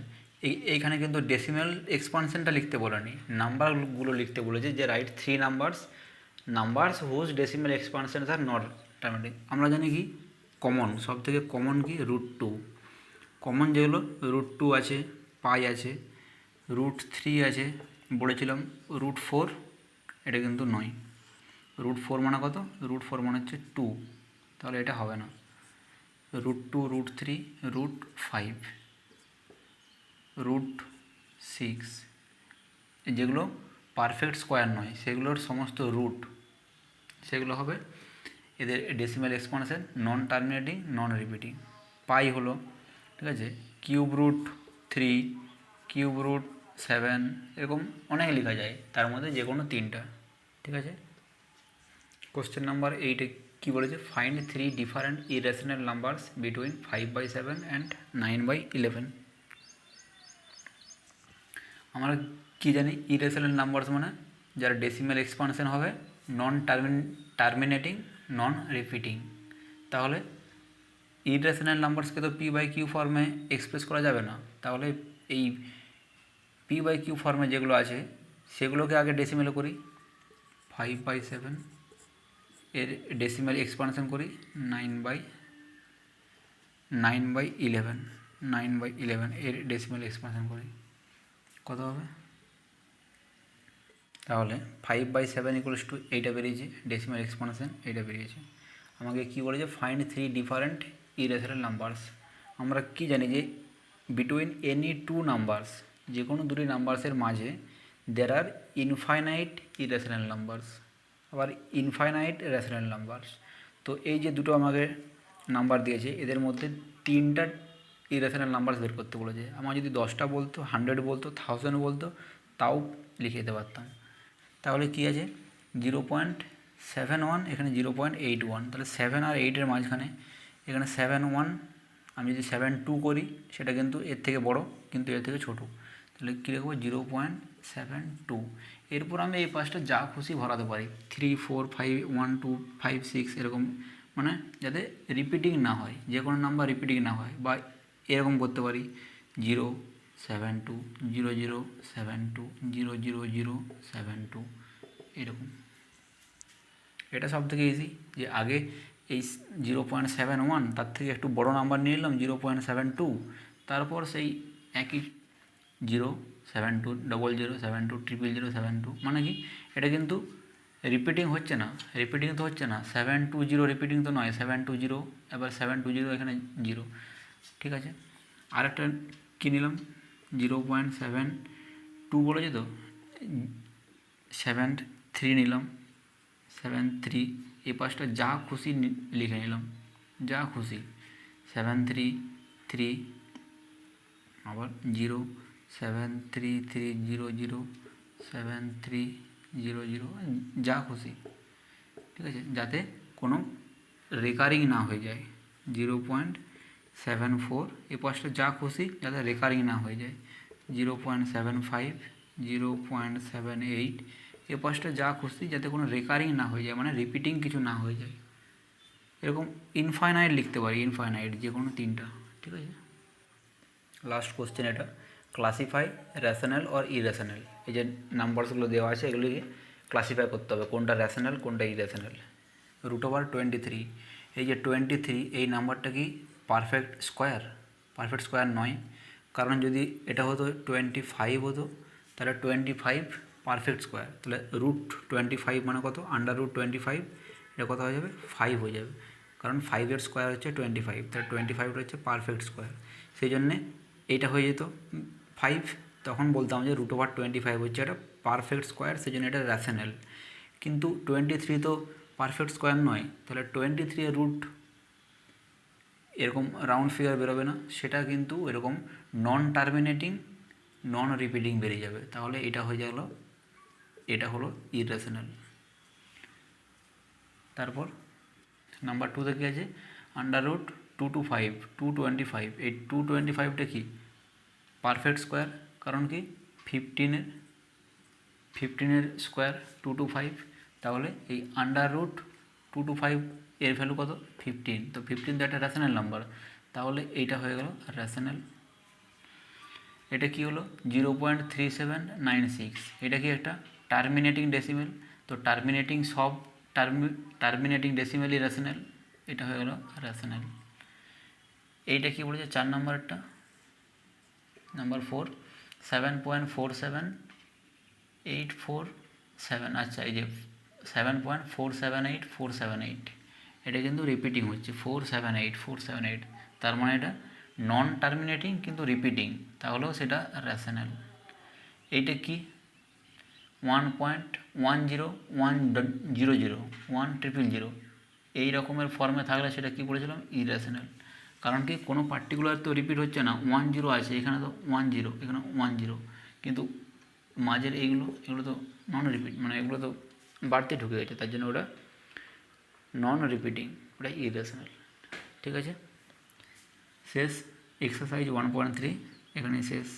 এইখানে কিন্তু ডেসিমেল এক্সপানশনটা লিখতে বলেনি, নাম্বারগুলো লিখতে বলেছে যে right 3 numbers whose decimal expansions are not terminating. আমরা জানি কি কমন, সব থেকে কমন কি √2, কমন যেগুলো √2 আছে, পাই আছে, √3 আছে, বলেছিলাম √4, এটা কিন্তু নয়, √4 মানে কত, √4 মানে হচ্ছে 2, তাহলে এটা হবে না, √2, √3, √5, √6, যেগুলো পারফেক্ট স্কোয়ার নয় সেগুলোর সমস্ত রুট, সেগুলো হবে এদের ডেসিমাল এক্সপানশন নন টার্মিনেটিং নন রিপিটিং। পাই হলো, ঠিক আছে, কিউব রুট 3, কিউব রুট 7, এরকম অনেক লেখা যায়, তার মধ্যে যে কোনো 3টা, ঠিক আছে। কোশ্চেন নাম্বার 8 কী বলেছে, find 3 different irrational numbers between 5/7 and 9/11। আমরা কী জানি, ইরেশনাল নাম্বারস মানে যার ডেসিমাল এক্সপানশন হবে নন টার্মিনেটিং নন রিপিটিং। তাহলে ইরেশনাল নাম্বারসকে তো p/q ফর্মে এক্সপ্রেস করা যাবে না, তাহলে এই p/q ফর্মে যেগুলো আছে সেগুলোকে আগে ডেসিমেলে করি। 5/7 এর ডেসিমাল এক্সপানশন করি 9/11 এর ডেসিমাল এক্সপানশন করি, কত হবে? তাহলে 5/7 ইকুয়ালস টু এইটা বেরিয়েছে, ডেসিমাল এক্সপানশন এইটা বেরিয়েছে। আমাকে কী বলেছে, ফাইন্ড 3 ডিফারেন্ট ইরেশনাল নাম্বারস। আমরা কি জানি যে বিটুইন এনি 2 নাম্বারস, যে কোনো দুটি নাম্বারসের মাঝে দের আর ইনফাইনাইট ইরেশনাল নাম্বারস, আবার ইনফাইনাইট রেশনাল নাম্বারস। তো এই যে দুটো আমাকে নাম্বার দিয়েছে এদের মধ্যে 3টা ইরেশনাল নাম্বারস বের করতে বলেছে। আমার যদি 10টা বলতো, 100 বলতো, 1000 বলতো, তাও লিখে দিতে পারতাম। তাহলে কী আছে, 0.71, এখানে 0.81, তাহলে 7 আর 8-এর মাঝখানে এখানে 7.1, আমি যদি 7.2 করি সেটা কিন্তু এর থেকে বড় কিন্তু এর থেকে ছোটো, তাহলে কী লিখবো, 0.72। এরপর আমি এই পাশটা যা খুশি ভরাতে পারি, 3, 4, 5, 1, 2, 5, 6 এরকম, মানে যাতে রিপিটিং না হয়, যে কোনো নাম্বার রিপিটিং না হয়। বা এরকম করতে পারি 0.72, 0.072, 0.0.072, এরকম। এটা সব থেকে ইজি, যে আগে এই 0.71 তার থেকে একটু বড় নাম্বার নিয়ে নিলাম 0.72, তারপর সেই একই 0.72, 00.72, 0.072, মানে কি এটা কিন্তু রিপিটিং হচ্ছে না, রিপিটিং তো হচ্ছে না, 720 রিপিটিং তো নয়, 720, এবার 720 এখানে 0, ঠিক আছে। আরেকটা কী নিলাম, 0.72 বলেছে তো, 7.3 নিলাম, 7.3, এই পাশটা যা খুশি লিখে নিলাম, যা খুশি, 7.3, আবার 0.73300, যা খুশি, ঠিক আছে, যাতে কোনো রেকারিং না হয়ে যায়। 0.74, এই পাশটা যা খুশি যাতে রেকারিং না হয়ে যায়। 0.75, 0.78, এ পাশটা যা খুশি যাতে কোনো রেকারিং না হয়ে যায়, মানে রিপিটিং কিছু না হয়ে যায়। এরকম ইনফাইনাইট লিখতে পারি, ইনফাইনাইট যে কোনো 3টা, ঠিক আছে। লাস্ট কোশ্চেন এটা, ক্লাসিফাই রেশনাল অর ইরেশনাল। এই যে নাম্বারসগুলো দেওয়া আছে এগুলিকে ক্লাসিফাই করতে হবে, কোনটা রেশনাল কোনটা ইরেশনাল। √23, এই যে 23, এই নাম্বারটা কি পারফেক্ট স্কোয়ার? পারফেক্ট স্কোয়ার নয়, কারণ যদি এটা হতো 25 হতো তাহলে 25 পারফেক্ট স্কোয়ার, তাহলে √25 মানে কত, √25, এটা কত হয়ে যাবে, 5 হয়ে যাবে, কারণ 5-এর স্কোয়ার হচ্ছে 25, তাহলে 25টা হচ্ছে পারফেক্ট স্কোয়ার। সেই জন্যে এইটা হয়ে যেত 5, তখন বলতাম যে √25 হচ্ছে একটা পারফেক্ট স্কোয়ার, সেই জন্য এটা রেশনাল। কিন্তু 23 তো পারফেক্ট স্কোয়ার নয়, তাহলে 23 এর রুট এরকম রাউন্ড ফিগার বেরোবে না, সেটা কিন্তু এরকম নন টার্মিনেটিং নন রিপিটিং বেরিয়ে যাবে, তাহলে এটা হয়ে গেল, এটা হলো ইরেশনাল। তারপর নাম্বার 2তে কী আছে, √225, এই 225টা কি পারফেক্ট স্কোয়ার, কারণ কি 15-এর স্কোয়ার 225, তাহলে এই √225 এর ভ্যালু কত, 15, তো 15 তো একটা রেশনাল নাম্বার, তাহলে এইটা হয়ে গেল রেশনাল। এটা কি হলো 0.3796, এটা কি একটা টার্মিনেটিং ডেসিমেল, তো টার্মিনেটিং সব টার্মিনেটিং ডেসিমেলই রেশনাল, এটা হয়ে গেল রেশনাল। এইটা কি বলেছে 4 নম্বরটা, নাম্বার 4, 7.47847, আচ্ছা এই যে 7.478478, এটা কিন্তু রিপিটিং হচ্ছে 478, তার মানে এটা নন টার্মিনেটিং কিন্তু রিপিটিং, তাহলেও সেটা রেশনাল। এইটা কি 1.10100, এই রকমের ফর্মে থাকলে সেটা কী বলেছিলাম, ইরেশনাল। কারণ কি কোনো পার্টিকুলার তো রিপিট হচ্ছে না, 1 0 আছে, এখানে তো 1 0, এখানে 1 0, কিন্তু মাঝের এগুলো তো নন রিপিট, মানে এগুলো তো বাড়তে ঢুকে গেছে, তার জন্য ওটা নন রিপিটিং, ওটা ইরেশনাল। ঠিক আছে, শেষ এক্সারসাইজ 1.3 এখানে শেষ।